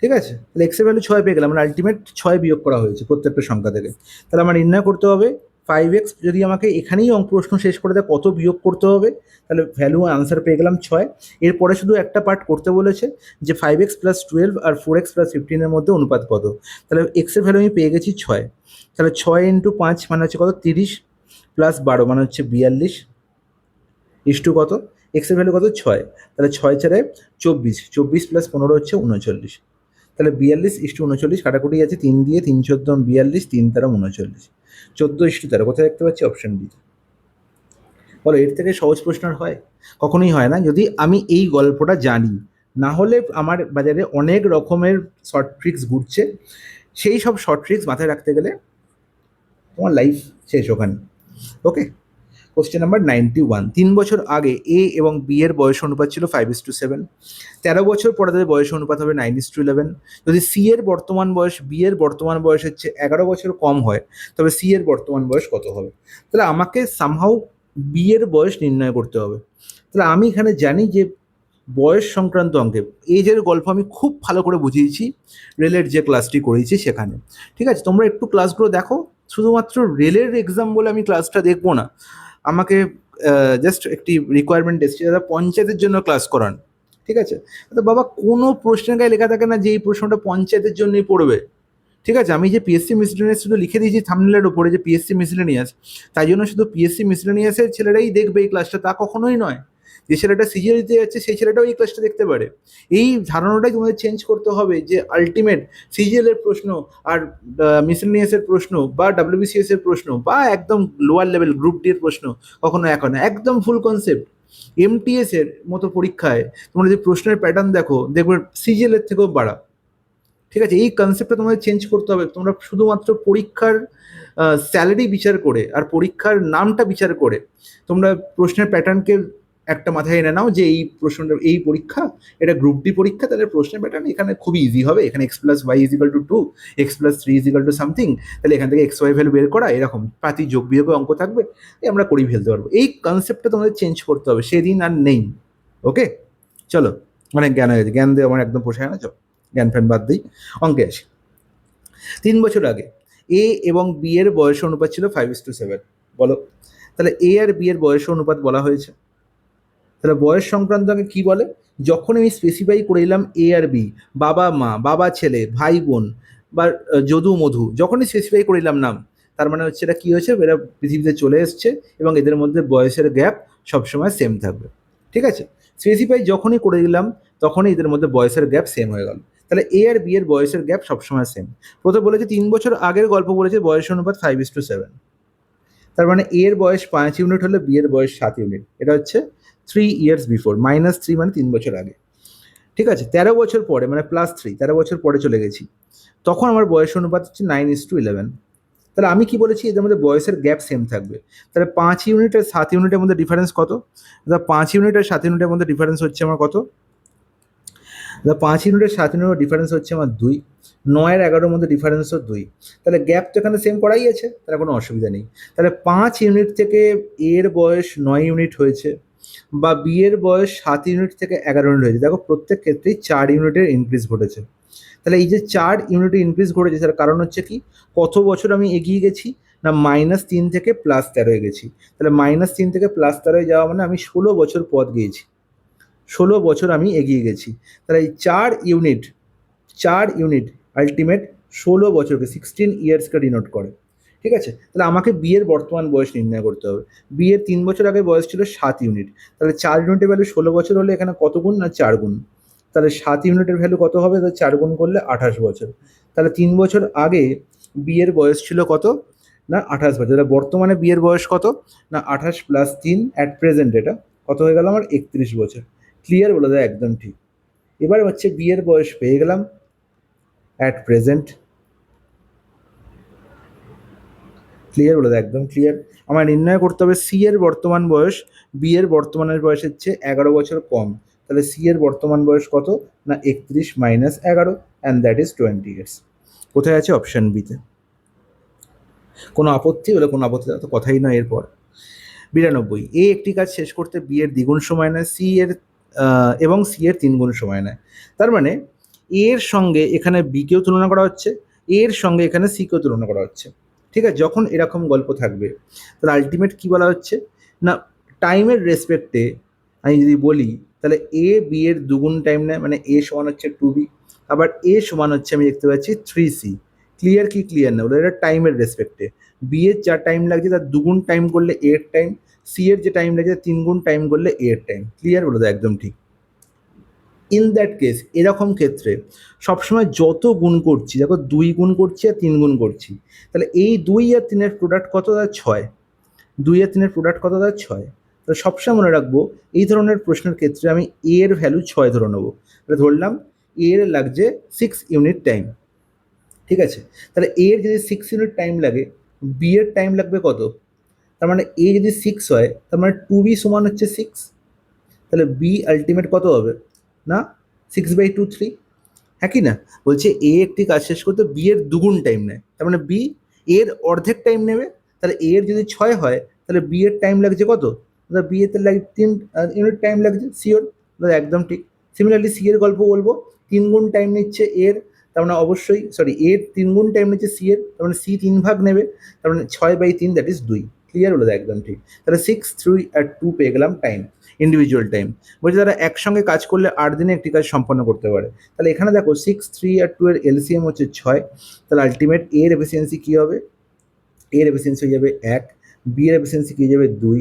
ঠিক আছে, তাহলে এক্সের ভ্যালু 6 পেয়ে গেলাম, মানে আলটিমেট 6 বিয়োগ করা হয়েছে প্রত্যেকটা সংখ্যা থেকে। তাহলে আমার নির্ণয় করতে হবে 5x। যদি আমাকে এখানেই প্রশ্ন শেষ করে দেয় কত বিয়োগ করতে হবে, তাহলে ভ্যালু আনসার পেয়ে গেলাম 6। এরপরে শুধু একটা পার্ট করতে বলেছে যে 5x প্লাস 12 আর 4x প্লাস 15-এর মধ্যে অনুপাত কত। তাহলে এক্সের ভ্যালু আমি পেয়ে গেছি 6। তাহলে 6 ইন্টু 5 মানে হচ্ছে কত? 30 প্লাস 12 মানে হচ্ছে 42 ইস্টু কত? এক্সের ভ্যালু কত? 6। তাহলে 6 ছেড়ে 24, 24 প্লাস 15 হচ্ছে 39। তাহলে 42:39, কাটাকুটি আছে 3 দিয়ে, 3 14 42, 3 13 39, 14:13। কোথায় দেখতে পাচ্ছি? Option D. বলো এর থেকে সহজ প্রশ্ন আর হয়? কখনোই হয় না, যদি আমি এই গল্পটা জানি। না হলে আমার বাজারে অনেক রকমের শর্ট ট্রিক্স ঘুরছে, সেই সব শর্ট ট্রিক্স মাথায় রাখতে গেলে তোমার লাইফ শেষ ওখানে। ওকে, কোশ্চেন নাম্বার 91। 3 বছর আগে এ এবং বি এর বয়স অনুপাত ছিল 5:7। 13 বছর পরে তাদের বয়স অনুপাত হবে 9:11। যদি সি এর বর্তমান বয়স বি এর বর্তমান বয়স হচ্ছে 11 বছর কম হয়, তবে সি এর বর্তমান বয়স কত হবে? তাহলে আমাকে সামহাউ বি এর বয়স নির্ণয় করতে হবে। তাহলে আমি এখানে জানি যে বয়স সংক্রান্ত অঙ্কে এজের গল্প আমি খুব ভালো করে বুঝিয়েছি রেলের যে ক্লাসটি করেছি সেখানে। ঠিক আছে, তোমরা একটু ক্লাসগুলো দেখো। শুধুমাত্র রেলের এক্সাম বলে আমি ক্লাসটা দেখবো না। আমাকে জাস্ট একটি রিকোয়ারমেন্ট এসেছে, দাদা পঞ্চায়েতের জন্য ক্লাস করান। ঠিক আছে, তো বাবা কোনো প্রশ্নের গায়ে লেখা থাকে না যে এই প্রশ্নটা পঞ্চায়েতের জন্যই পড়বে। ঠিক আছে, আমি যে পিএসসি মিসলেনিয়াস শুধু লিখে দিয়েছি থাম্বনেলের ওপরে যে পিএসসি মিসলেনিয়াস, তাই জন্য শুধু পিএসসি মিসলেনিয়াসের ছেলেরাই দেখবে এই ক্লাসটা, তা কখনোই নয়। যে ছেলেটা সিজিএল দিতে যাচ্ছে সেই ছেলেটাও এই ক্লাসটা দেখতে পারে। এই ধারণাটাই তোমাদের চেঞ্জ করতে হবে যে আলটিমেট সিজিএল এর প্রশ্ন আর মিসলেনিয়াসের প্রশ্ন বা ডাব্লিউবিসিএস এর প্রশ্ন বা একদম লোয়ার লেভেল গ্রুপ ডি এর প্রশ্ন কখনো এক হয় না, একদম ফুল কনসেপ্ট। এমটিএস এর মতো পরীক্ষায় তোমরা যে প্রশ্নের প্যাটার্ন দেখো, দেখবে সিজিএল এর থেকেও বাড়া। ঠিক আছে, এই কনসেপ্টটা তোমাদের চেঞ্জ করতে হবে। তোমরা শুধুমাত্র পরীক্ষার স্যালারি বিচার করে আর পরীক্ষার নামটা বিচার করে তোমরা প্রশ্নের প্যাটার্নকে একটা মাথায় এনে নাও যে এই প্রশ্নটা, এই পরীক্ষা এটা গ্রুপ ডি পরীক্ষা, তাহলে প্রশ্নের প্যাটার্ন এখানে খুবই ইজি হবে। এখানে x plus y is equal to 2, x plus 3 is equal to something, তাহলে এখান থেকে এক্স ওয়াই ভ্যালু বের করা, এরকম প্রাতি যোগ বিয়োগে অঙ্ক থাকবে, আমরা করেই ফেলতে পারবো। এই কনসেপ্টটা তোমাদের চেঞ্জ করতে হবে, সেদিন আর নেই। ওকে, চলো, অনেক জ্ঞান হয়ে গেছে, জ্ঞান দিয়ে আমার একদম পোষায় না। চলো জ্ঞান ফ্যান বাদ দিই, অঙ্কে আসি। 3 বছর আগে এ এবং বি এর বয়স অনুপাত ছিল 5:7। বলো তাহলে এ আর বি এর বয়স অনুপাত বলা হয়েছে। তাহলে বয়স সংক্রান্ত আগে কি বলে? যখন আমি স্পেসিফাই করে দিলাম এ আর বি, বাবা মা, বাবা ছেলে, ভাই বোন বা যদু মধু, যখনই স্পেসিফাই করে দিলাম নাম, তার মানে হচ্ছে এটা কি হয়েছে? এরা পৃথিবীতে চলে এসছে এবং এদের মধ্যে বয়সের গ্যাপ সবসময় সেম থাকবে। ঠিক আছে, স্পেসিফাই যখনই করে দিলাম তখনই এদের মধ্যে বয়সের গ্যাপ সেম হয়ে গেল। তাহলে এ আর বি এর বয়সের গ্যাপ সবসময় সেম। প্রথমে বলেছে 3 বছর আগের গল্প বলেছে, বয়স অনুপাত 5:7। তার মানে এ এর বয়স 5 ইউনিট হলে বি এর বয়স 7 ইউনিট। এটা হচ্ছে 3 ইয়ার্স বিফোর, -3 মানে 3 বছর আগে। ঠিক আছে, 13 বছর পরে মানে +3, 13 বছর পরে চলে গেছি, তখন আমার বয়স অনুপাত হচ্ছে 9:11। তাহলে আমি কি বলেছি, এদের মধ্যে বয়সের গ্যাপ সেম থাকবে। তাহলে 5 ইউনিট আর 7 ইউনিটের মধ্যে ডিফারেন্স কত? 5 ইউনিট আর 7 ইউনিটের মধ্যে ডিফারেন্স হচ্ছে আমার কত? 5 ইউনিট আর 7 ইউনিটের ডিফারেন্স হচ্ছে আমার 2। 9 আর 11-এর মধ্যে ডিফারেন্সও 2। তাহলে গ্যাপ তো এখানে সেম করাই আছে, তাহলে কোনো অসুবিধা নেই। তাহলে 5 ইউনিট থেকে এর বয়স 9 ইউনিট হয়েছে, বা বি এর বয়স 7 ইউনিট থেকে 11 ইউনিট হয়েছে। দেখো প্রত্যেক ক্ষেত্রেই 4 ইউনিটের ইনক্রিজ ঘটেছে। তাহলে এই যে 4 ইউনিটের ইনক্রিজ ঘটেছে, তার কারণ হচ্ছে কি, কত বছর আমি এগিয়ে গেছি না, -3 থেকে +13 গেছি। তাহলে -3 থেকে +13 যাওয়া মানে আমি 16 বছর পথ গিয়েছি, 16 বছর আমি এগিয়ে গেছি। তাহলে এই 4 ইউনিট আলটিমেট 16 বছরকে, 16 ইয়ার্সকে ডিনোট করে। ঠিক আছে, তাহলে আমাকে বিয়ের বর্তমান বয়স নির্ণয় করতে হবে। বিয়ের 3 বছর আগে বয়স ছিল 7 ইউনিট, তাহলে 4 ইউনিটের ভ্যালু 16 বছর হলে এখানে কত গুণ না 4 গুণ। তাহলে 7 ইউনিটের ভ্যালু কত হবে, তাহলে 4 গুণ করলে 28 বছর। তাহলে 3 বছর আগে বিয়ের বয়স ছিল কত না 28 বছর। তাহলে বর্তমানে বিয়ের বয়স কত না 28 + 3 অ্যাট প্রেজেন্ট, এটা কত হয়ে গেল আমার 31 বছর। ক্লিয়ার বলে দেয়, একদম ঠিক। এবার হচ্ছে বিয়ের বয়স পেয়ে গেলাম অ্যাট প্রেজেন্ট। ক্লিয়ার বলে দেয়, একদম ক্লিয়ার। আমার নির্ণয় করতে হবে সি এর বর্তমান বয়স বি এর বর্তমানের বয়সের চেয়ে 11 বছর কম। তাহলে সি এর বর্তমান বয়স কত না 31 - 11, অ্যান্ড দ্যাট ইজ 20 ইয়ার্স। কোথায় আছে? অপশন বিতে। কোনো আপত্তি হলে কোনো আপত্তি তো কথাই নয়। এরপর 92, এ একটি কাজ শেষ করতে বি এর দ্বিগুণ সময় নেয়, সি এর এবং সি এর 3 গুণ সময় নেয়। তার মানে এর সঙ্গে এখানে বিকেও তুলনা করা হচ্ছে, এর সঙ্গে এখানে সিকেও তুলনা করা হচ্ছে। ঠিক আছে, যখন এরকম গল্প থাকবে তাহলে আলটিমেট কি বলা হচ্ছে না, টাইমের রেসপেক্টে আমি যদি বলি তাহলে এ বি এর 2 গুণ টাইম নেয়, মানে এ সমান হচ্ছে 2b, আবার এ সমান হচ্ছে আমি দেখতে পাচ্ছি 3c। ক্লিয়ার কি ক্লিয়ার না বলে, এটা টাইমের রেসপেক্টে। বি এর যা টাইম লাগছে তার 2 গুণ টাইম করলে এ এর টাইম, সি এর যে টাইম লাগছে 3 গুণ টাইম করলে এ এর টাইম। ক্লিয়ার বলে দেয়, একদম ঠিক। ইন দ্যাট কেস, এরকম ক্ষেত্রে সবসময় যত গুণ করছি, দেখো 2 গুণ করছি আর 3 গুণ করছি, তাহলে এই 2 আর 3-এর প্রোডাক্ট কত দাঁড়ায় 6। 2 আর 3-এর প্রোডাক্ট কত দাঁড়ায় 6। তাহলে সবসময় মনে রাখবো এই ধরনের প্রশ্নের ক্ষেত্রে আমি এ এর ভ্যালু 6 ধরে নেবো। তাহলে ধরলাম এ এর লাগছে 6 ইউনিট টাইম। ঠিক আছে, তাহলে এ এর যদি 6 ইউনিট টাইম লাগে, বি এর টাইম লাগবে কত? তার মানে এ যদি 6 হয়, তার মানে 2b সমান হচ্ছে 6। তাহলে বি আলটিমেট কত হবে না 6/2 3। হ্যাঁ কি না? বলছে এ একটি কাজ শেষ করতে বি এর 2 গুণ টাইম নেয়, তার মানে বি এর অর্ধেক টাইম নেবে। তাহলে এ এর যদি 6 হয়, তাহলে বি এর টাইম লাগছে কত? বি এর লাগে 3 ইউনিট টাইম লাগছে সিওর, একদম ঠিক। সিমিলারলি সি এর গল্প বলবো, 3 গুণ টাইম নিচ্ছে এর, তার মানে অবশ্যই সরি এর 3 গুণ টাইম নিচ্ছে সি এর, তার মানে সি 3 ভাগ নেবে, তার মানে 6/3 দ্যাট ইজ 2। ক্লিয়ার হলো, একদম ঠিক। তাহলে 6, 3 আর 2 পেয়ে গেলাম টাইম, ইন্ডিভিজুয়াল টাইম। বলছে তারা একসঙ্গে কাজ করলে 8 দিনে একটি কাজ সম্পন্ন করতে পারে। তাহলে এখানে দেখো 6, 3 আর 2 এর এলসিএম হচ্ছে 6। তাহলে আলটিমেট এ এর এফিসিয়েন্সি কী হবে? এ এর এফিসিয়েন্সি হয়ে যাবে 1, বি এর এফিসিয়েন্সি কী হয়ে যাবে 2,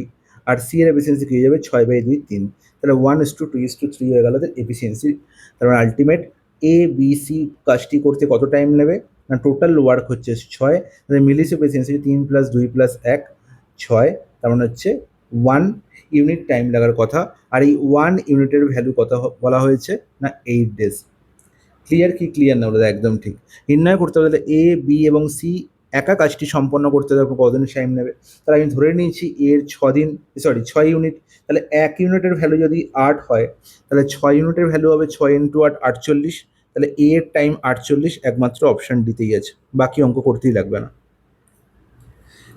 আর সি এর এফিসিয়েন্সি কী হয়ে যাবে 6/2 3। তাহলে 1:2:3 হয়ে গেল এফিসিয়েন্সি। তার মানে আলটিমেট এ বি সি কাজটি করতে কত টাইম নেবে না, টোটাল ওয়ার্ক হচ্ছে 6। তাহলে মিলিস এফিসিয়েন্সি 3 + 2 + 1 6, তার মানে হচ্ছে 1 ইউনিট টাইম লাগার কথা। আর এই 1 ইউনিটের ভ্যালু কত বলা হয়েছে না 8 ডেজ। ক্লিয়ার কি ক্লিয়ার না বলে, একদম ঠিক। নির্ণয় করতে হবে তাহলে এ বি এবং সি একা কাজটি সম্পন্ন করতে হবে কতদিন টাইম নেবে। তাহলে আমি ধরে নিয়েছি এর 6 দিন, সরি 6 ইউনিট। তাহলে 1 ইউনিটের ভ্যালু যদি 8 হয়, তাহলে 6 ইউনিটের ভ্যালু হবে 6 × 8 48। তাহলে এ এর টাইম 48, একমাত্র অপশান ডিতেই আছে, বাকি অঙ্ক করতেই লাগবে না।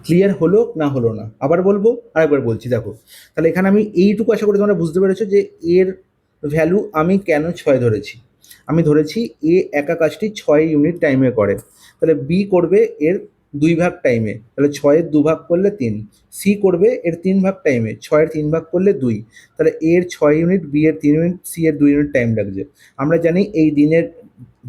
ক্লিয়ার হলো না হলো না আবার বলবো, আরেকবার বলছি দেখো। তাহলে এখানে আমি এইটুকু আশা করি তোমরা বুঝতে পেরেছো যে এর ভ্যালু আমি কেন 6 ধরেছি। আমি ধরেছি এ একা কাজটি 6 ইউনিট টাইমে করে, তাহলে বি করবে এর 2 ভাগ টাইমে, তাহলে 6-এর 2 ভাগ করলে 3। সি করবে এর 3 ভাগ টাইমে, 6-এর 3 ভাগ করলে 2। তাহলে এর 6 ইউনিট, বি এর 3 ইউনিট, সি এর 2 ইউনিট টাইম লাগছে। আমরা জানি এই দিনের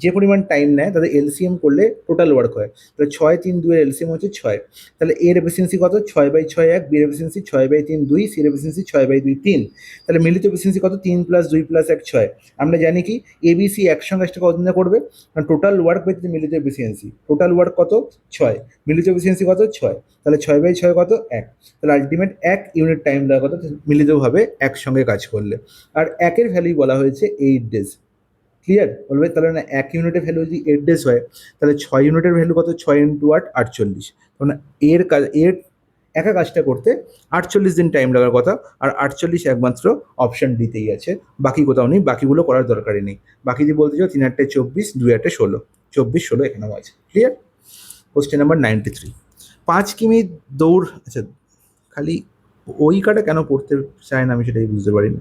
যে পরিমাণ টাইম নেয় তাদের এলসিএম করলে টোটাল ওয়ার্ক হয়। তাহলে 6, 3, 2 এর এলসিএম হচ্ছে 6। তাহলে এর এফিসিয়েন্সি কত 6/6 1, বি এর এফিসিয়েন্সি 6/3 2, সি এর এফিসিয়েন্সি 6/2 3। তাহলে মিলিত এফিসিয়েন্সি কত 3 + 2 + 1 6। আমরা জানি কি এবিসি একসঙ্গে কাজটা কতদিনে করবে, কারণ টোটাল ওয়ার্ক ব্যতীত মিলিত এফিসিয়েন্সি, টোটাল ওয়ার্ক কত 6, মিলিত এফিসিয়েন্সি কত 6। তাহলে 6/6 কত 1। তাহলে আলটিমেট 1 ইউনিট টাইম দেওয়া কত মিলিতভাবে একসঙ্গে কাজ করলে। আর 1-এর ভ্যালু বলা হয়েছে 8 ডেজ। ক্লিয়ার? বলবে তাহলে না 1 ইউনিটের ভ্যালু যদি 8 ডেজ হয় তাহলে 6 ইউনিটের ভ্যালু কত? 6 ইন্টু 8 48। তখন এর কাজ এর একা কাজটা করতে 48 দিন টাইম লাগার কথা, আর 48 একমাত্র অপশন ডিতেই আছে, বাকি কোথাও নেই, বাকিগুলো করার দরকারই নেই। বাকি যদি বলতে চাও 3 8 24, 2 8 16, 24 16 এখানেও আছে। ক্লিয়ার? কোশ্চেন নাম্বার 93, 5 কিমি দৌড়, আচ্ছা খালি ওই কাটা কেন পড়তে চায় না আমি সেটাই বুঝতে পারি না।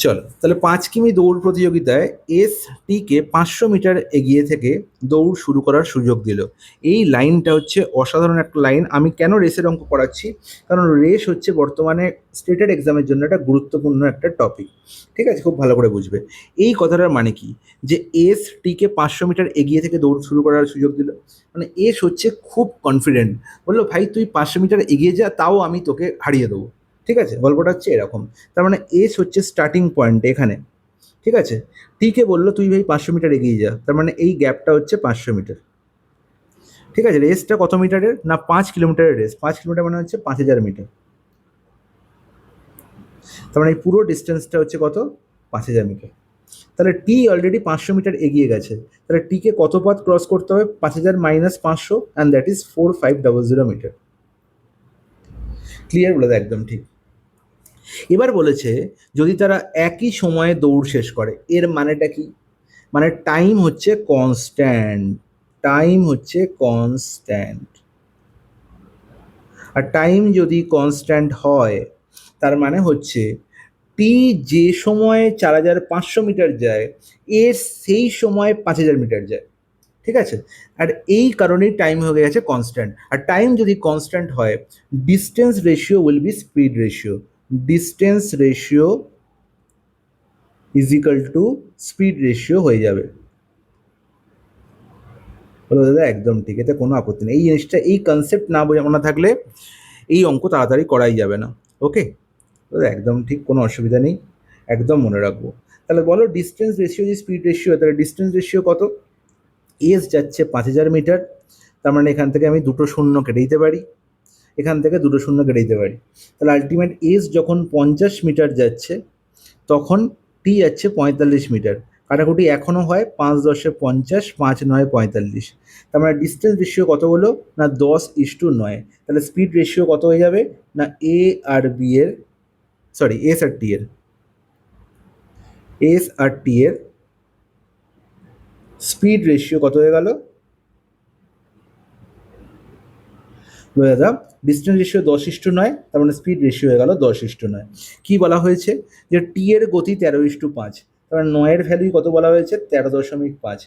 চলো তাহলে 5 কিমি দৌড় প্রতিযোগিতায় এস টিকে 500 মিটার এগিয়ে থেকে দৌড় শুরু করার সুযোগ দিল। এই লাইনটা হচ্ছে অসাধারণ একটা লাইন। আমি কেন রেসের অঙ্ক করাচ্ছি? কারণ রেস হচ্ছে বর্তমানে স্টেটেড এক্সামের জন্য একটা গুরুত্বপূর্ণ একটা টপিক। ঠিক আছে, খুব ভালো করে বুঝবে। এই কথাটার মানে কি, যে এস টিকে 500 মিটার এগিয়ে থেকে দৌড় শুরু করার সুযোগ দিল, মানে এস হচ্ছে খুব কনফিডেন্ট, বললো ভাই তুই 500 মিটার এগিয়ে যা, তাও আমি তোকে হারিয়ে দেবো। ঠিক আছে, গল্পটা হচ্ছে এরকম। তার মানে এস হচ্ছে স্টার্টিং পয়েন্ট এখানে। ঠিক আছে, টিকে বললো তুই ভাই 500 মিটার এগিয়ে যা, তার মানে এই গ্যাপটা হচ্ছে 500 মিটার। ঠিক আছে, রেসটা কত মিটারের? না 5 কিলোমিটারের রেস। 5 কিলোমিটার মানে হচ্ছে 5000 মিটার। তার মানে এই পুরো ডিস্টেন্সটা হচ্ছে কত? 5000 মিটার। তাহলে টি অলরেডি 500 মিটার এগিয়ে গেছে, তাহলে টিকে কত পথ ক্রস করতে হবে? 5000 minus 500, and that is 4500 metre. Clear? বলে দেয় একদম ঠিক। এবার বলেছে যদি তারা একই সময়ে দৌড় শেষ করে, এর মানেটা কি? মানে টাইম হচ্ছে কনস্ট্যান্ট, টাইম হচ্ছে কনস্ট্যান্ট। আর টাইম যদি কনস্ট্যান্ট হয় তার মানে হচ্ছে টি যে সময়ে 4500 মিটার যায়, এর সেই সময় 5000 মিটার যায়। ঠিক আছে, আর এই কারণেই টাইম হয়ে গেছে কনস্ট্যান্ট। আর টাইম যদি কনস্ট্যান্ট হয়, distance ratio will be speed ratio. Distance ratio is equal two speed ratio হয়ে যাবে। বলো দাদা একদম ঠিক, এতে কোনো আপত্তি নেই। এই জিনিসটা, এই কনসেপ্ট না মনে থাকলে এই অঙ্ক তাড়াতাড়ি করাই যাবে না। ওকে, দাদা একদম ঠিক, কোনো অসুবিধা নেই, একদম মনে রাখবো। তাহলে বলো ডিস্টেন্স রেশিও যে স্পিড রেশিও, তাহলে ডিস্টেন্স রেশিও কত? এস যাচ্ছে 5000 মিটার, তার মানে এখান থেকে আমি দুটো শূন্য কেটে দিতে পারি, এখান থেকে দুটো শূন্য কেটে দিতে পারি। তাহলে আলটিমেট এস যখন 50 মিটার যাচ্ছে তখন টি যাচ্ছে 45 মিটার। কাটাকুটি এখনও হয়, 5 10 50, 5 9 45। তার মানে ডিস্টেন্স রেশিও কত হলো? না 10:9। তাহলে স্পিড রেশিও কত হয়ে যাবে? না এ আর বি এর, সরি এস আর টি এর, এস আর টি এর স্পিড রেশিও কত হয়ে গেল? দাদা ডিস্টেন্স রেশিও 10:9, তার মানে স্পিড রেশিও হয়ে গেল 10:9। কি বলা হয়েছে? যে টি এর গতি 13:5, তার মানে 9 এর ভ্যালু কত বলা হয়েছে? 13.5।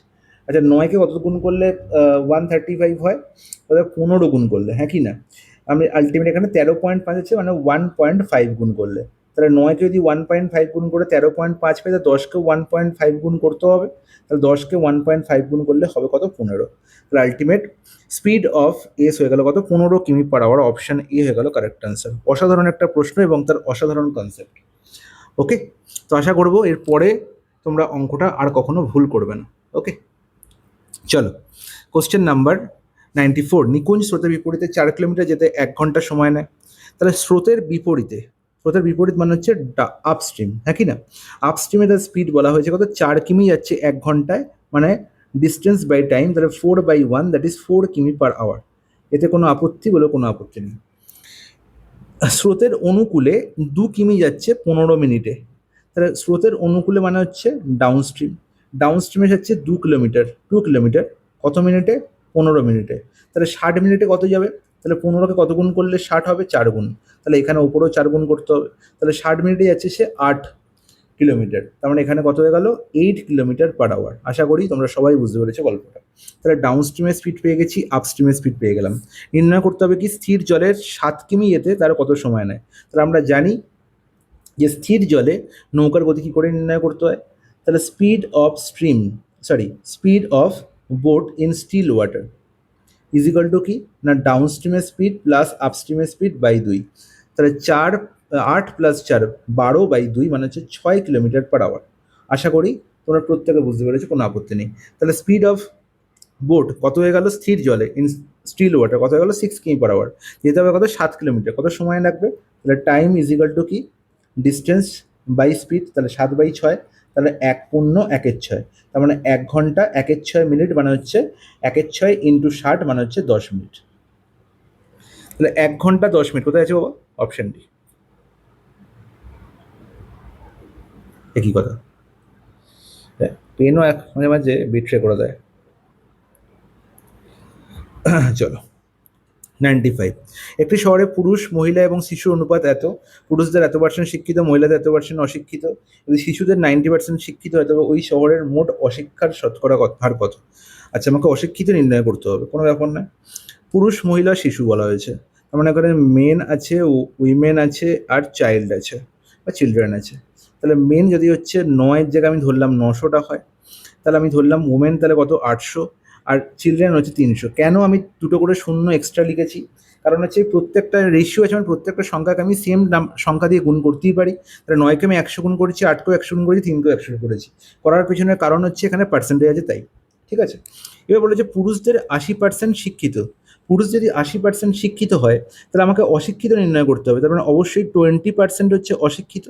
আচ্ছা 9কে কত গুণ করলে 135 হয়? তাহলে 15 গুণ করলে, হ্যাঁ কি না? আমি আলটিমেট এখানে 13.5 আছে, মানে 1.5 গুণ করলে। তাহলে 9কে যদি 1.5 গুণ করে 13.5 পাই, তাহলে 10কে 1.5 গুণ করতে হবে। তাহলে 10কে 1.5 গুণ করলে হবে কত? 15। তাহলে আলটিমেট স্পিড অফ এস হয়ে গেল কত? 15 কিমি/আওয়ার। অপশন এ হয়ে গেল কারেক্ট আনসার। অসাধারণ একটা প্রশ্ন এবং তার অসাধারণ কনসেপ্ট। ওকে, তো আশা করবো এরপরে তোমরা অঙ্কটা আর কখনো ভুল করবে না। ওকে, চলো কোশ্চেন নাম্বার 94, নিকুঞ্জ স্রোতের বিপরীতে 4 কিলোমিটার যেতে 1 ঘন্টা সময় নেয়। তাহলে স্রোতের বিপরীতে, স্রোতের বিপরীত মানে হচ্ছে আপস্ট্রিম, হ্যাঁ কি না? আপস্ট্রিমে তার স্পিড বলা হয়েছে কত? 4 কিমি যাচ্ছে 1 ঘন্টায়, মানে ডিস্টেন্স বাই টাইম, তাহলে 4/1, দ্যাট ইজ 4 কিমি/আওয়ার। এতে কোনো আপত্তি? বলে কোনো আপত্তি নেই। স্রোতের অনুকূলে 2 কিমি যাচ্ছে 15 মিনিটে। তাহলে স্রোতের অনুকূলে মানে হচ্ছে ডাউনস্ট্রিম, ডাউনস্ট্রিমে যাচ্ছে 2 কিলোমিটার, 2 কিলোমিটার কত মিনিটে? 15 মিনিটে। তাহলে 60 মিনিটে কত যাবে? তাহলে 15কে কত গুণ করলে 60 হবে? 4 গুণ। তাহলে এখানে ওপরেও 4 গুণ করতে হবে। তাহলে 60 মিনিটে যাচ্ছে সে 8 কিলোমিটার, তার মানে এখানে কত হয়ে গেল? 8 কিলোমিটার/আওয়ার। আশা করি তোমরা সবাই বুঝতে পেরেছো গল্পটা। তাহলে ডাউনস্ট্রিমের স্পিড পেয়ে গেছি, আপস্ট্রিমের স্পিড পেয়ে গেলাম। নির্ণয় করতে হবে কি স্থির জলের 7 কিমি যেতে তার কত সময় নেয়। তাহলে আমরা জানি যে স্থির জলে নৌকার গতি কী করে নির্ণয় করতে হয়। তাহলে speed of stream, sorry speed of boat in still water is equal to কি? না ডাউনস্ট্রিমের স্পিড প্লাস আপস্ট্রিমের স্পিড বাই 2। তাহলে 8 + 4 12/2 মানে হচ্ছে 6 কিলোমিটার/আওয়ার। আশা করি তোমরা প্রত্যেকে বুঝতে পেরেছো, কোনো আপত্তি নেই। তাহলে স্পিড অফ বোট কত হয়ে গেল স্থির জলে, ইন স্টিল ওয়াটার কত হয়ে গেল? 6 কিমি/আওয়ার। যেতে হবে কত? 7 কিলোমিটার। কত সময় লাগবে? তাহলে টাইম ইজ ইকাল টু কি, ডিস্টেন্স বাই স্পিড, তাহলে 7/6, তাহলে 1/1/6, তার মানে 1 ঘন্টা 1/6 মিনিট মানে হচ্ছে 1/6 ইন্টু 60 মানে হচ্ছে 10 মিনিট। তাহলে 1 ঘন্টা 10 মিনিট কোথায় আছে বাবা? Option D. একই কথা, পেনও মাঝে মাঝে বিট্রে করে দেয়। চলো 95, একটি শহরে পুরুষ, মহিলা এবং শিশুর অনুপাত এত, পুরুষদের এত% শিক্ষিত, মহিলাদের এত% অশিক্ষিত, যদি শিশুদের 90% শিক্ষিত হয় তবে ওই শহরের মোট অশিক্ষার শতকরা হার কত? আচ্ছা, আমাকে অশিক্ষিত নির্ণয় করতে হবে, কোনো ব্যাপার না। পুরুষ, মহিলা, শিশু বলা হয়েছে, তার মানে এখানে মেন আছে, উইমেন আছে, আর চাইল্ড আছে বা চিলড্রেন আছে। তাহলে মেন যদি হচ্ছে 9-এর জায়গায় আমি ধরলাম 900টা হয়, তাহলে আমি ধরলাম ওমেন তাহলে কত, 800, আর চিলড্রেন হচ্ছে 300। কেন আমি দুটো করে শূন্য এক্সট্রা লিখেছি? কারণ হচ্ছে প্রত্যেকটা রেশিও আছে, মানে প্রত্যেকটা সংখ্যাকে আমি সেম সংখ্যা দিয়ে গুণ করতেই পারি। তাহলে 9কে আমি 100 গুণ করেছি, 8কেও 100 গুণ করেছি, 3কেও 100 করেছি, করার পেছনে কারণ হচ্ছে এখানে পার্সেন্টেজ আছে তাই। ঠিক আছে, এবার বলে যে পুরুষদের 80% শিক্ষিত, পুরুষ যদি 80% শিক্ষিত হয় তাহলে আমাকে অশিক্ষিত নির্ণয় করতে হবে, তার মানে অবশ্যই 20% হচ্ছে অশিক্ষিত।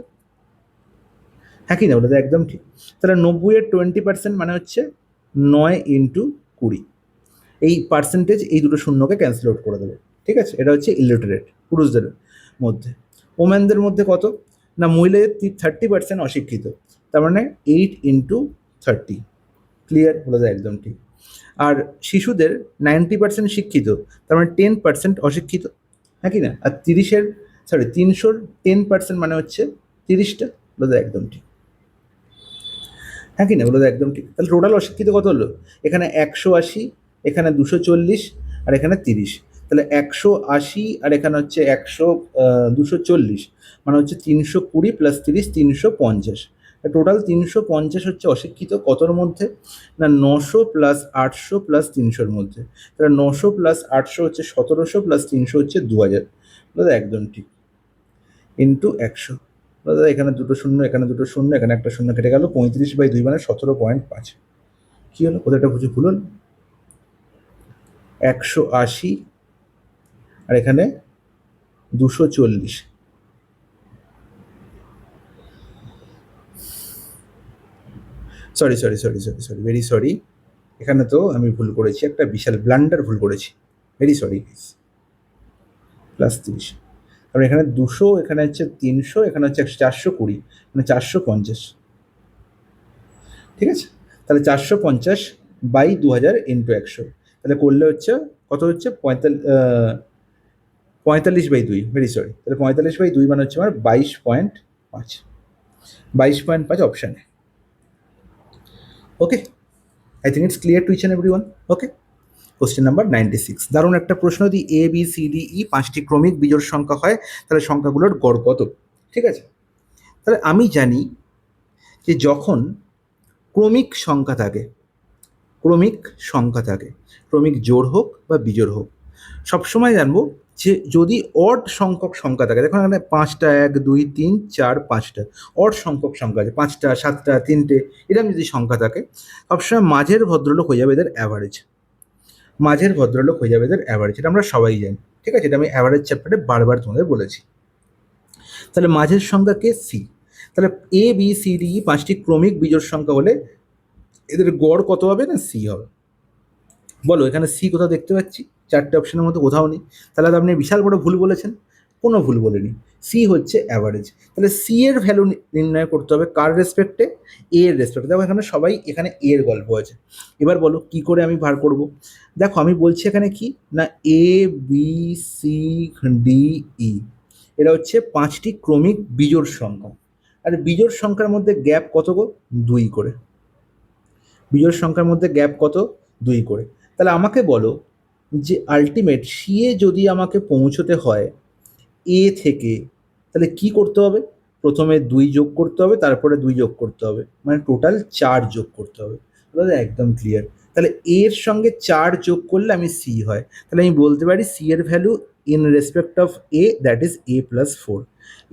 হ্যাঁ কি না, ওটা তো একদম ঠিক। তাহলে 90-এর 20% মানে হচ্ছে 9 × 20, এই পার্সেন্টেজ এই দুটো শূন্যকে ক্যান্সেল আউট করে দেবে। ঠিক আছে, এটা হচ্ছে ইলিটারেট পুরুষদের মধ্যে। ওমেনদের মধ্যে কত না, মহিলাদের 30% অশিক্ষিত, তার মানে 8 × 30, ক্লিয়ার, বলে দেয় একদম ঠিক। আর শিশুদের 90% শিক্ষিত, তার মানে 10% অশিক্ষিত, হ্যাঁ কি না। আর 300-র 10% মানে হচ্ছে 30টা, বলে দেয় একদম ঠিক। হ্যাঁ কি না, বলে দেয় একদম ঠিক। তাহলে টোটাল অশিক্ষিত কত হলো? এখানে 180, এখানে 240, আর এখানে 30। তাহলে 180 আর এখানে হচ্ছে 240, মানে হচ্ছে 320 + 30 350। টোটাল 350 হচ্ছে অশিক্ষিত, কতর মধ্যে না 900 + 800 + 300-র মধ্যে। তাহলে 900 + 800 হচ্ছে 1700 + 300 হচ্ছে 2000, দাদা একদম ঠিক, ইন্টু 100। দাদা এখানে দুটো শূন্য, এখানে দুটো শূন্য, এখানে একটা শূন্য কেটে গেল, 35/2 মানে 17.5। কি হলো, কোথায় একটা বুঝে ভুল হল? 180 আর এখানে 240, sorry sorry sorry sorry sorry, very sorry, এখানে তো আমি ভুল করেছি, একটা বিশাল ব্লান্ডার ভুল করেছি, ভেরি সরি। +30, কারণ এখানে 200, এখানে হচ্ছে 300, এখানে হচ্ছে 420, মানে 450। ঠিক আছে, তাহলে 450/2000 ইন্টু 100, তাহলে করলে হচ্ছে কত হচ্ছে 45/2, ভেরি সরি। তাহলে 45/2 মানে হচ্ছে আমার 22.5, 22.5 অপশানে। Okay, I think it's clear to each and every one. Okay, question number 96, দারুণ একটা প্রশ্ন। যদি ABCDE 5টি ক্রমিক বিজোড় সংখ্যা হয় তাহলে সংখ্যাগুলোর গড় কত? ঠিক আছে, তাহলে আমি জানি যে যখন ক্রমিক সংখ্যা থাকে, ক্রমিক সংখ্যা থাকে, ক্রমিক জোড় হোক বা বিজোড় হোক, সবসময় জানবো যে যদি অড সংখ্যক সংখ্যা থাকে, দেখুন এখানে 5টা, 1 2 3 4 5টা অড সংখ্যক সংখ্যা আছে, 5টা 7টা 3টে, এরকম যদি সংখ্যা থাকে, সবসময় মাঝের ভদ্রলোক হয়ে যাবে এদের অ্যাভারেজ, মাঝের ভদ্রলোক হয়ে যাবে এদের অ্যাভারেজ, এটা আমরা সবাই জানি। ঠিক আছে, এটা আমি অ্যাভারেজ চ্যাপ্টারে বারবার তোমাদের বলেছি। তাহলে মাঝের সংখ্যা কে? সি। তাহলে ABCDE 5টি ক্রমিক বিজোড় সংখ্যা হলে এদের গড় কত হবে না সি হবে। বলো এখানে সি কোথাও দেখতে পাচ্ছি? 4টে অপশনের মধ্যে কোথাও নেই, তাহলে তো আপনি বিশাল বড় ভুল বলেছেন। কোনো ভুল বলেনি, সি হচ্ছে অ্যাভারেজ। তাহলে সি এর ভ্যালু নির্ণয় করতে হবে কার রেসপেক্টে? এ এর রেসপেক্টে। দেখো এখানে সবাই, এখানে এ এর গল্প আছে। এবার বলো কি করে আমি বার করব? দেখো আমি বলছি এখানে কি না ABCDE, এটা হচ্ছে 5টি ক্রমিক বিজোড় সংখ্যা, আর বিজোড় সংখ্যার মধ্যে গ্যাপ কত গো? 2 করে। বিজোড় সংখ্যার মধ্যে গ্যাপ কত? 2 করে। তাহলে আমাকে বলো যে আলটিমেট সি এ যদি আমাকে পৌঁছতে হয় এ থেকে, তাহলে কি করতে হবে? প্রথমে 2 যোগ করতে হবে, তারপরে 2 যোগ করতে হবে, মানে টোটাল 4 যোগ করতে হবে। দাদা একদম ক্লিয়ার। তাহলে এর সঙ্গে 4 যোগ করলে আমি সি হয়, তাহলে আমি বলতে পারি সি এর value in respect of A, that is A+4।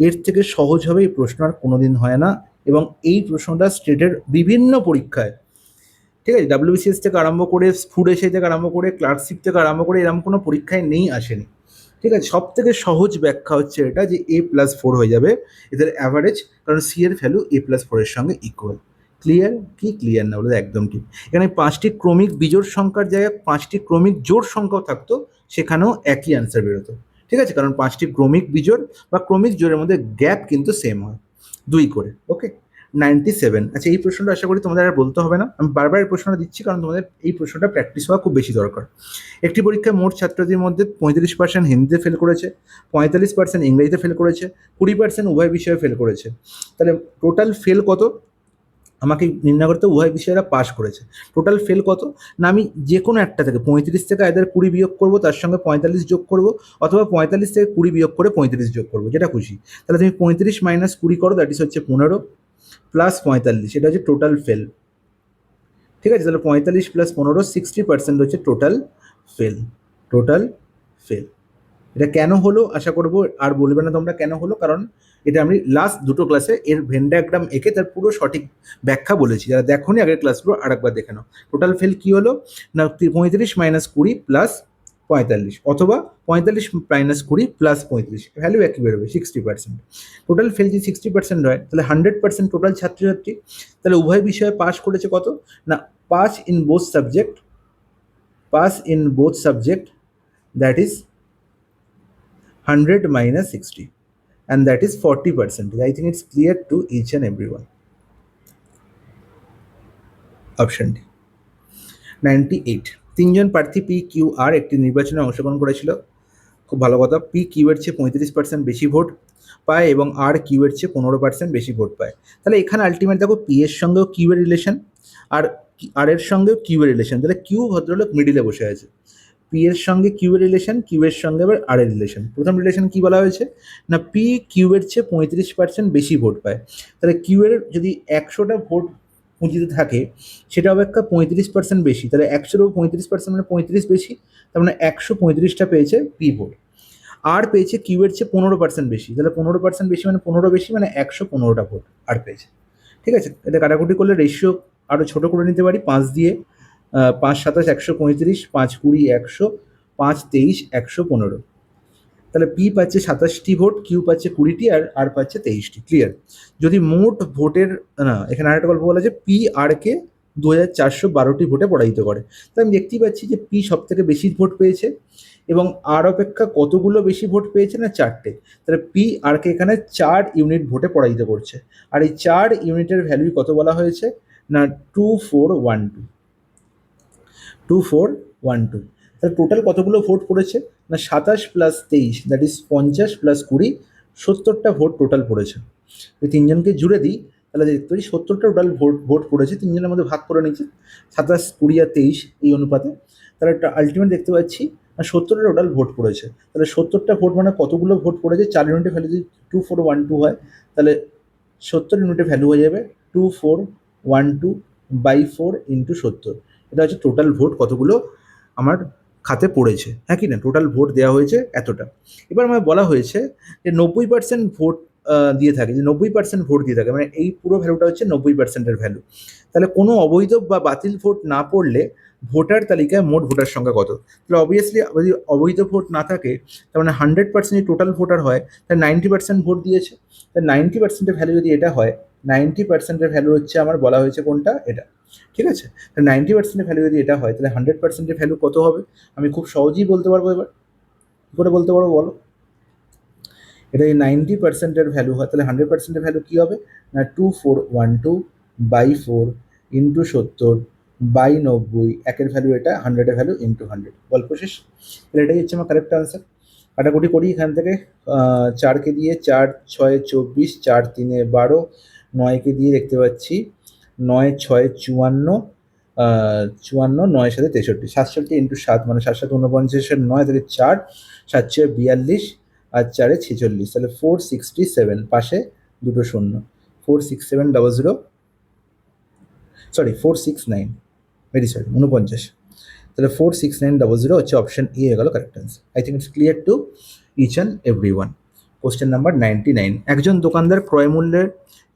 এর থেকে সহজভাবে এই প্রশ্ন আর কোনোদিন হয় না, এবং এই প্রশ্নটা স্টেটের বিভিন্ন পরীক্ষায়, ঠিক আছে, WBCS থেকে আরম্ভ করে, ফুড এসে থেকে আরম্ভ করে, ক্লার্কশিপ থেকে আরম্ভ করে, এরকম কোনো পরীক্ষায় নেই, আসেনি। ঠিক আছে, সব থেকে সহজ ব্যাখ্যা হচ্ছে এটা যে a+4 হয়ে যাবে এদের অ্যাভারেজ, কারণ সি এর ভ্যালু a+4 এর সঙ্গে ইকুয়াল। ক্লিয়ার কি ক্লিয়ার না বলে একদম ঠিক। এখানে 5টি ক্রমিক বিজোড় সংখ্যার জায়গায় 5টি ক্রমিক জোড় সংখ্যাও থাকতো, সেখানেও একই অ্যান্সার বেরোতো। ঠিক আছে, কারণ 5টি ক্রমিক বিজোড় বা ক্রমিক জোড়ের মধ্যে গ্যাপ কিন্তু সেম হয় 2 করে। ওকে, 97। আচ্ছা, এই প্রশ্নটা আশা করি তোমাদের আর বলতে হবে না, আমি বারবার এই প্রশ্নটা দিচ্ছি কারণ তোমাদের এই প্রশ্নটা প্র্যাকটিস হওয়া খুব বেশি দরকার। একটি পরীক্ষায় মোট ছাত্রদের মধ্যে 35% হিন্দিতে ফেল করেছে, 45% ইংরেজিতে ফেল করেছে, 20% উভয় বিষয়ে ফেল করেছে। তাহলে টোটাল ফেল কত আমাকে নির্ণয় করতে, উভয় বিষয়েরা পাস করেছে। টোটাল ফেল কত না, আমি যে কোনো একটা থেকে 35 থেকে এদের 20 বিয়োগ করবো, তার সঙ্গে 45 যোগ করবো, অথবা 45 থেকে 20 বিয়োগ করে 35 যোগ করবো, যেটা খুশি। তাহলে তুমি 35 - 20 করো, দ্যাট ইস হচ্ছে 15 প্লাস 45, এটা হচ্ছে টোটাল ফেল। ঠিক আছে, তাহলে 45 + 15 60% হচ্ছে টোটাল ফেল। Total fail. এটা কেন হলো আশা করবো আর বলবে না তোমরা কেন হলো, কারণ এটা আমি লাস্ট দুটো ক্লাসে এর ভেন ডায়াগ্রাম এঁকে তার পুরো সঠিক ব্যাখ্যা বলেছি। যারা দেখোনি আগের ক্লাসগুলো আরেকবার দেখে নাও। টোটাল ফেল কি হলো না, 35 - 20 প্লাস 45, অথবা 45 - 20 প্লাস 35, ভ্যালু একই বেরোবে 60%। টোটাল ফেল যদি 60% হয় তাহলে 100% টোটাল ছাত্রছাত্রী, তাহলে উভয় বিষয়ে পাস করেছে কত না, pass in both subject, pass in both subject, that is 100 - 60, and that is 40%. I think it's clear to each and everyone. Option D. 98. তিনজন প্রার্থী পি কিউ আর একটি নির্বাচনে অংশগ্রহণ করেছিল। খুব ভালো কথা, পি কিউ এর চেয়ে 35% বেশি ভোট পায় এবং আর কিউ এর চেয়ে 15% বেশি ভোট পায়। তাহলে এখানে আলটিমেট দেখো পি এর সঙ্গেও কিউ এর রিলেশন, আর এর সঙ্গেও কিউ এর রিলেশন, তাহলে কিউ ভদ্রলোক মিডিলে বসে আছে। পি এর সঙ্গে কিউ এর রিলেশন, কিউ এর সঙ্গে আবার আর এর রিলেশন। প্রথম রিলেশন কি বলা হয়েছে না, পি কিউ এর চেয়ে 35% বেশি ভোট পায়। তাহলে কিউ এর যদি 100টা ভোট পুঁজিতে থাকে, সেটা অপেক্ষা 35% বেশি, তাহলে 100 ও 35% মানে 35 বেশি, তার মানে 135টা পেয়েছে পি ভোট। আর পেয়েছে কিউ এর চেয়ে 15% বেশি, তাহলে 15% বেশি মানে 15 বেশি, মানে 115টা ভোট আর পেয়েছে। ঠিক আছে, এটা কাটাকুটি করলে রেশিও আরও ছোট করে নিতে পারি, 5 দিয়ে 5 × 27 135, 5 × 20 100, 5 × 23 115। তাহলে পি পাচ্ছে 27টি ভোট, কিউ পাচ্ছে 20টি, আর পাচ্ছে 23টি। ক্লিয়ার। যদি মোট ভোটের, না এখানে আরেকটা গল্প বলা আছে, পি আর কে 2412টি ভোটে পরাজিত করে। তাই আমি দেখতেই পাচ্ছি যে পি সব থেকে বেশি ভোট পেয়েছে এবং আর অপেক্ষা কতগুলো বেশি ভোট পেয়েছে না, 4টে। তাহলে পি আর কে এখানে 4 ইউনিট ভোটে পরাজিত করছে, আর এই 4 ইউনিটের ভ্যালু কত বলা হয়েছে না 2412। 2412। তাহলে টোটাল কতগুলো ভোট পড়েছে না 27 + 23, দ্যাট ইজ 50 + 20, 70টা ভোট টোটাল পড়েছে। ওই তিনজনকে জুড়ে দিই, তাহলে দেখতে পাচ্ছি 70টা টোটাল ভোট পড়েছে, তিনজনের মধ্যে ভাগ করে নিচ্ছে 27, 20 আর 23 এই অনুপাতে। তাহলে আলটিমেট দেখতে পাচ্ছি 70টা টোটাল ভোট পড়েছে। তাহলে 70টা ভোট মানে কতগুলো ভোট পড়েছে, 4 ইউনিটের ভ্যালু যদি 2412 হয়, তাহলে 70 ইউনিটের ভ্যালু হয়ে যাবে 2412/4 × 70। এটা হচ্ছে টোটাল ভোট কতগুলো আমার খাতে পড়েছে, হ্যাঁ কি না, টোটাল ভোট দেওয়া হয়েছে এতটা। এবার আমার বলা হয়েছে যে 90% ভোট দিয়ে থাকে, যে 90% ভোট দিয়ে থাকে, মানে এই পুরো ভ্যালুটা হচ্ছে 90%-এর ভ্যালু। তাহলে কোনো অবৈধ বা বাতিল ভোট না পড়লে ভোটার তালিকায় মোট ভোটার সংখ্যা কত? তাহলে অবভিয়াসলি যদি অবৈধ ভোট না থাকে, তার মানে 100% টোটাল ভোটার হয়, তাহলে 90% ভোট দিয়েছে। তাহলে 90%-এর ভ্যালু যদি এটা হয়, 90%-এর ভ্যালু হচ্ছে আমার বলা হয়েছে কোনটা, এটা। ঠিক আছে, তাহলে 90%-এর ভ্যালু যদি এটা হয়, তাহলে 100%-এর ভ্যালু কত হবে আমি খুব সহজেই বলতে পারবো। এবার কী করে বলতে পারবো বলো? এটা যদি 90%-এর ভ্যালু হয়, তাহলে 100%-এর ভ্যালু কী হবে না 2412/4 × 70/90, একের ভ্যালু এটা, 100-এর ভ্যালু × 100। গল্প শেষ। তাহলে এটাই হচ্ছে আমার কারেক্ট আনসার। কাটাকুটি করি এখান থেকে, 4কে দিয়ে 4 × 6 = 24, 4 × 3 = 12, 9কে দিয়ে দেখতে পাচ্ছি 9 × 6 = 54, 54, 9 × 7 = 63, 67 × 7 মানে 7 × 7 = 49, 9 তাহলে 4, 7 × 6 = 42, আর 4 × 46, তাহলে 467, পাশে দুটো শূন্য, 46700, সরি 469, ভেরি সরি 49, তাহলে 46900 হচ্ছে অপশন এ হয়ে গেল correct answer. I think it's clear to each and every one. Question number 99, একজন দোকানদার ক্রয় মূল্যের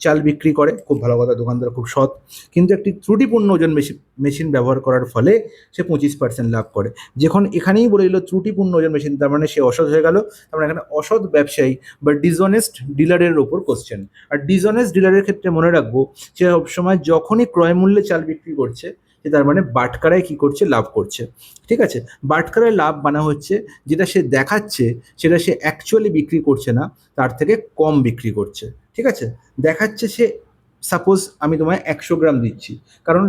চাল বিক্রি করে, খুব ভালো কথা, দোকানদার খুব সৎ, কিন্তু একটি ত্রুটিপূর্ণ ওজন মেশিন ব্যবহার করার ফলে সে 25% লাভ করে। যখন এখানেই বলে দিল ত্রুটিপূর্ণ ওজন মেশিন, তার মানে সে অসৎ হয়ে গেল। তার মানে এখানে অসৎ ব্যবসায়ী বা ডিসঅনেস্ট ডিলারের ওপর কোশ্চেন। আর ডিসঅনেস্ট ডিলারের ক্ষেত্রে মনে রাখবো সে সবসময় যখনই ক্রয় মূল্যে চাল বিক্রি করছে, সে তার মানে বাটখারায় কি করছে, লাভ করছে। ঠিক আছে, বাটখারায় লাভ মানে হচ্ছে যেটা সে দেখাচ্ছে সেটা সে অ্যাকচুয়ালি বিক্রি করছে না, তার থেকে কম বিক্রি করছে। ঠিক আছে, দেখাচ্ছে সে, সাপোজ আমি তোমায় 100 গ্রাম দিচ্ছি, কারণ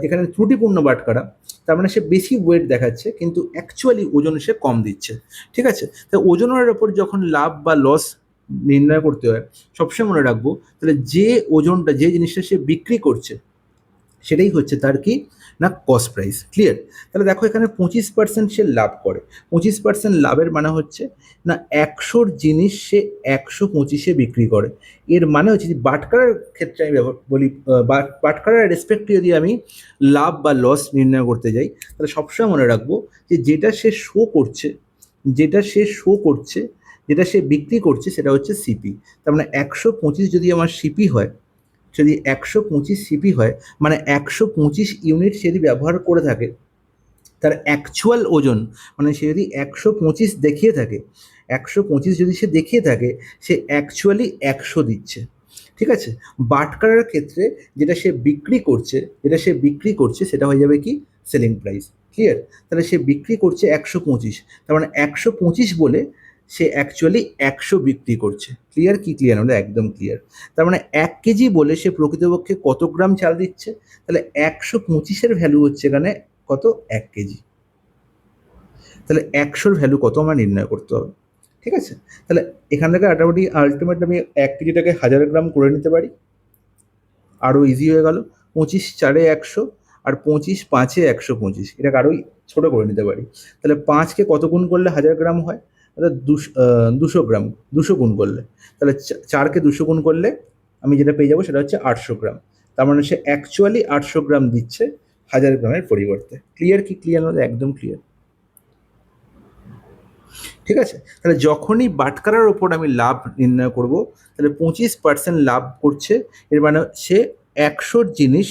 এখানে ত্রুটিপূর্ণ বাটখারা, তার মানে সে বেশি ওয়েট দেখাচ্ছে কিন্তু অ্যাকচুয়ালি ওজন সে কম দিচ্ছে। ঠিক আছে, তো ওজনের ওপর যখন লাভ বা লস নির্ণয় করতে হয়, সবসময় মনে রাখবো তাহলে যে ওজনটা, যে জিনিসটা সে বিক্রি করছে সেটাই হচ্ছে তার কি না কস্ট প্রাইস। ক্লিয়ার? তাহলে দেখো এখানে 25% সে লাভ করে। 25% লাভের মানে হচ্ছে না 100 জিনিস সে 125-এ বিক্রি করে। এর মানে হচ্ছে যে বাটখারার ক্ষেত্রে আমি বলি, বাটখারার রেসপেক্টে যদি আমি লাভ বা লস নির্ণয় করতে যাই, তাহলে সবসময় মনে রাখবো যে যেটা সে শো করছে, যেটা সে শো করছে, যেটা সে বিক্রি করছে সেটা হচ্ছে সিপি। তার মানে 125 যদি আমার সিপি হয়, যদি 125 সিপি হয়, মানে 125 ইউনিট সে যদি ব্যবহার করে থাকে, তার অ্যাকচুয়াল ওজন মানে সে যদি 125 দেখিয়ে থাকে, 125 যদি সে দেখিয়ে থাকে, সে অ্যাকচুয়ালি 100 দিচ্ছে। ঠিক আছে, বাটখারার ক্ষেত্রে যেটা সে বিক্রি করছে, যেটা সে বিক্রি করছে সেটা হয়ে যাবে কি সেলিং প্রাইস। ক্লিয়ার? তাহলে সে বিক্রি করছে 125, তার মানে 125 বলে সে অ্যাকচুয়ালি 100 বিক্রি করছে। ক্লিয়ার? কি ক্লিয়ার? আমাদের একদম ক্লিয়ার। তার মানে 1 কেজি বলে সে প্রকৃতপক্ষে কত গ্রাম চাল দিচ্ছে, তাহলে 125-এর ভ্যালু হচ্ছে এখানে কত, 1 কেজি। তাহলে 100-র ভ্যালু কত আমার নির্ণয় করতে হবে। ঠিক আছে, তাহলে এখান থেকে আলটিমেট আমি 1 কেজিটাকে 1000 গ্রাম করে নিতে পারি, আরও ইজি হয়ে গেল। 25×4 100, আর 25×5 125, এটাকে আরও ছোটো করে নিতে পারি। তাহলে 5কে কত গুণ করলে 1000 গ্রাম হয়, অর্থাৎ 200 গ্রাম, 200 গুণ করলে, তাহলে 4কে 200 গুণ করলে আমি যেটা পেয়ে যাবো সেটা হচ্ছে 800 গ্রাম। তার মানে সে অ্যাকচুয়ালি 800 গ্রাম দিচ্ছে 1000 গ্রামের পরিবর্তে। ক্লিয়ার? কি ক্লিয়ার? আমাদের একদম ক্লিয়ার। ঠিক আছে, তাহলে যখনই বাটখারার ওপর আমি লাভ নির্ণয় করব, তাহলে 25% লাভ করছে, এর মানে সে 100 জিনিস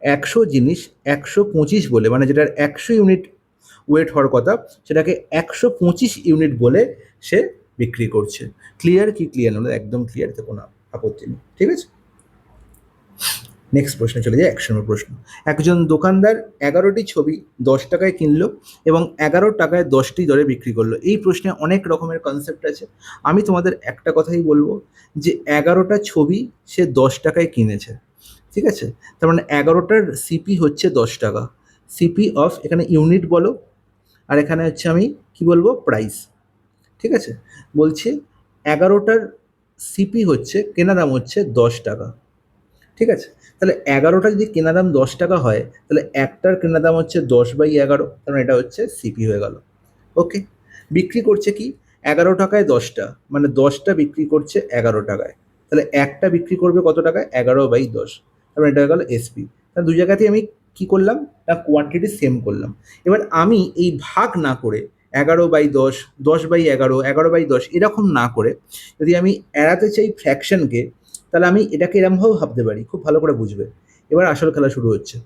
125 বলে, মানে যেটার 100 ইউনিট ওয়েট হওয়ার কথা সেটাকে 125 ইউনিট বলে সে বিক্রি করছে। ক্লিয়ার? কি ক্লিয়ার? আমাদের একদম ক্লিয়ার, তো কোনো আপত্তি নেই। ঠিক আছে, নেক্সট প্রশ্নে চলে যায়। 100 নম্বর প্রশ্ন, একজন দোকানদার 11টি ছবি 10 টাকায় কিনলো এবং 11 টাকায় 10টি দরে বিক্রি করলো। এই প্রশ্নে অনেক রকমের কনসেপ্ট আছে। আমি তোমাদের একটা কথাই বলবো যে 11টা ছবি সে 10 টাকায় কিনেছে। ঠিক আছে, তার মানে 11টার সিপি হচ্ছে 10 টাকা। সিপি অফ, এখানে ইউনিট বলো, আর এখানে হচ্ছে আমি কি বলবো, প্রাইস। ঠিক আছে, বলছি 11টার সিপি হচ্ছে, কেনা দাম হচ্ছে 10 টাকা। ঠিক আছে, তাহলে 11টা যদি কেনা দাম 10 টাকা হয়, তাহলে একটার কেনা দাম হচ্ছে 10/11, কারণ এটা হচ্ছে সিপি হয়ে গেল। ওকে, বিক্রি করছে কি 11 টাকায় 10টা, মানে 10টা বিক্রি করছে 11 টাকায়, তাহলে একটা বিক্রি করবে কত টাকায়, 11/10, তারপরে এটা হয়ে গেল এসপি। তাহলে দুই জায়গাতেই আমি কি করলাম না, কোয়ান্টিটি সেম করলাম। এবার আমি এই ভাগ না করে 11/10, 10/11, 11/10 এরকম না করে যদি আমি এড়াতে চাই ফ্র্যাকশনকে, তাহলে আমি এটাকে এরমভাবেও ভাবতে পারি, খুব ভালো করে বুঝবে। এবার আসল খেলা শুরু হচ্ছে।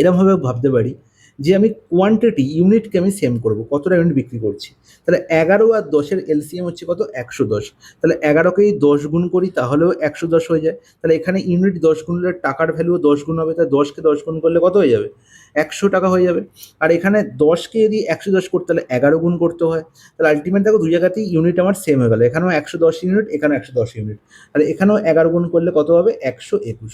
এরমভাবে ভাবতে পারি যে আমি কোয়ান্টিটি, ইউনিটকে আমি সেম করব, কতটা ইউনিট বিক্রি করছি। তাহলে 11 আর 10-এর এলসিএম হচ্ছে কত, 110। তাহলে 11কেই 10 গুণ করি তাহলেও 110 হয়ে যায়। তাহলে এখানে ইউনিট 10 গুণ হলে টাকার ভ্যালুও 10 গুণ হবে, তাহলে 10কে 10 গুণ করলে কত হয়ে যাবে, 100 টাকা হয়ে যাবে। আর এখানে 10কে যদি 110 করতে তাহলে 11 গুণ করতে হয়। তাহলে আলটিমেট দেখো দুই জায়গাতেই ইউনিট আমার সেম হয়ে গেল, এখানেও 110 ইউনিট, এখানেও 110 ইউনিট। তাহলে এখানেও 11 গুণ করলে কত হবে, 121।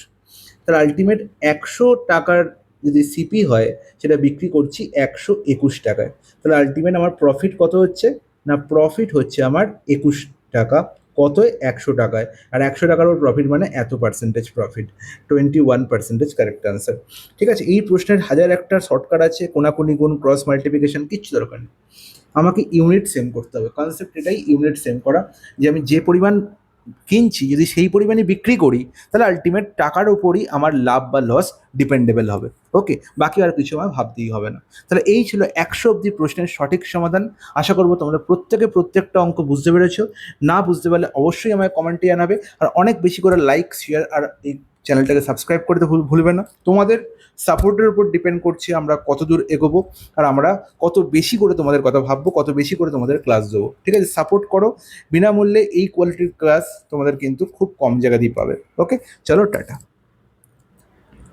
তাহলে আলটিমেট 100 টাকার যদি সিপি হয়, সেটা বিক্রি করছি 121 টাকায়। তাহলে আলটিমেট আমার প্রফিট কত হচ্ছে না, প্রফিট হচ্ছে আমার 21 টাকা। কত, 100 টাকায়। আর 100 টাকার ওর প্রফিট মানে এত পার্সেন্টেজ প্রফিট, 21% কারেক্ট আনসার। ঠিক আছে, এই প্রশ্নের হাজার একটা শর্টকাট আছে, কোনাকুনি গুণ, ক্রস মাল্টিপ্লিকেশন, কিচ্ছু দরকার নেই। আমাকে ইউনিট সেম করতে হবে, কনসেপ্ট এটাই, ইউনিট সেম করা, যে আমি যে পরিমাণ কিনছি যদি সেই পরিমাণে বিক্রি করি, তাহলে আলটিমেট টাকার উপরই আমার লাভ বা লস ডিপেন্ডেবল হবে। ওকে, বাকি আর কিছু আমার ভাবতেই হবে না। তাহলে এই ছিল 100 অব্দি প্রশ্নের সঠিক সমাধান। আশা করবো তোমরা প্রত্যেকে প্রত্যেকটা অঙ্ক বুঝতে পেরেছো। না বুঝতে পারলে অবশ্যই আমায় কমেন্টে জানাবে, আর অনেক বেশি করে লাইক, শেয়ার আর এই চ্যানেলটাকে সাবস্ক্রাইব করতে ভুলবে না। তোমাদের সাপোর্টের উপর ডিপেন্ড করছে আমরা কত দূর এগোবো, আর আমরা কত বেশি করে তোমাদের কথা ভাববো, কত বেশি করে তোমাদের ক্লাস দেবো। ঠিক আছে, সাপোর্ট করো। বিনামূল্যে এই কোয়ালিটির ক্লাস তোমাদের কিন্তু খুব কম জায়গাতেই পাবে। ওকে, চলো টাটা।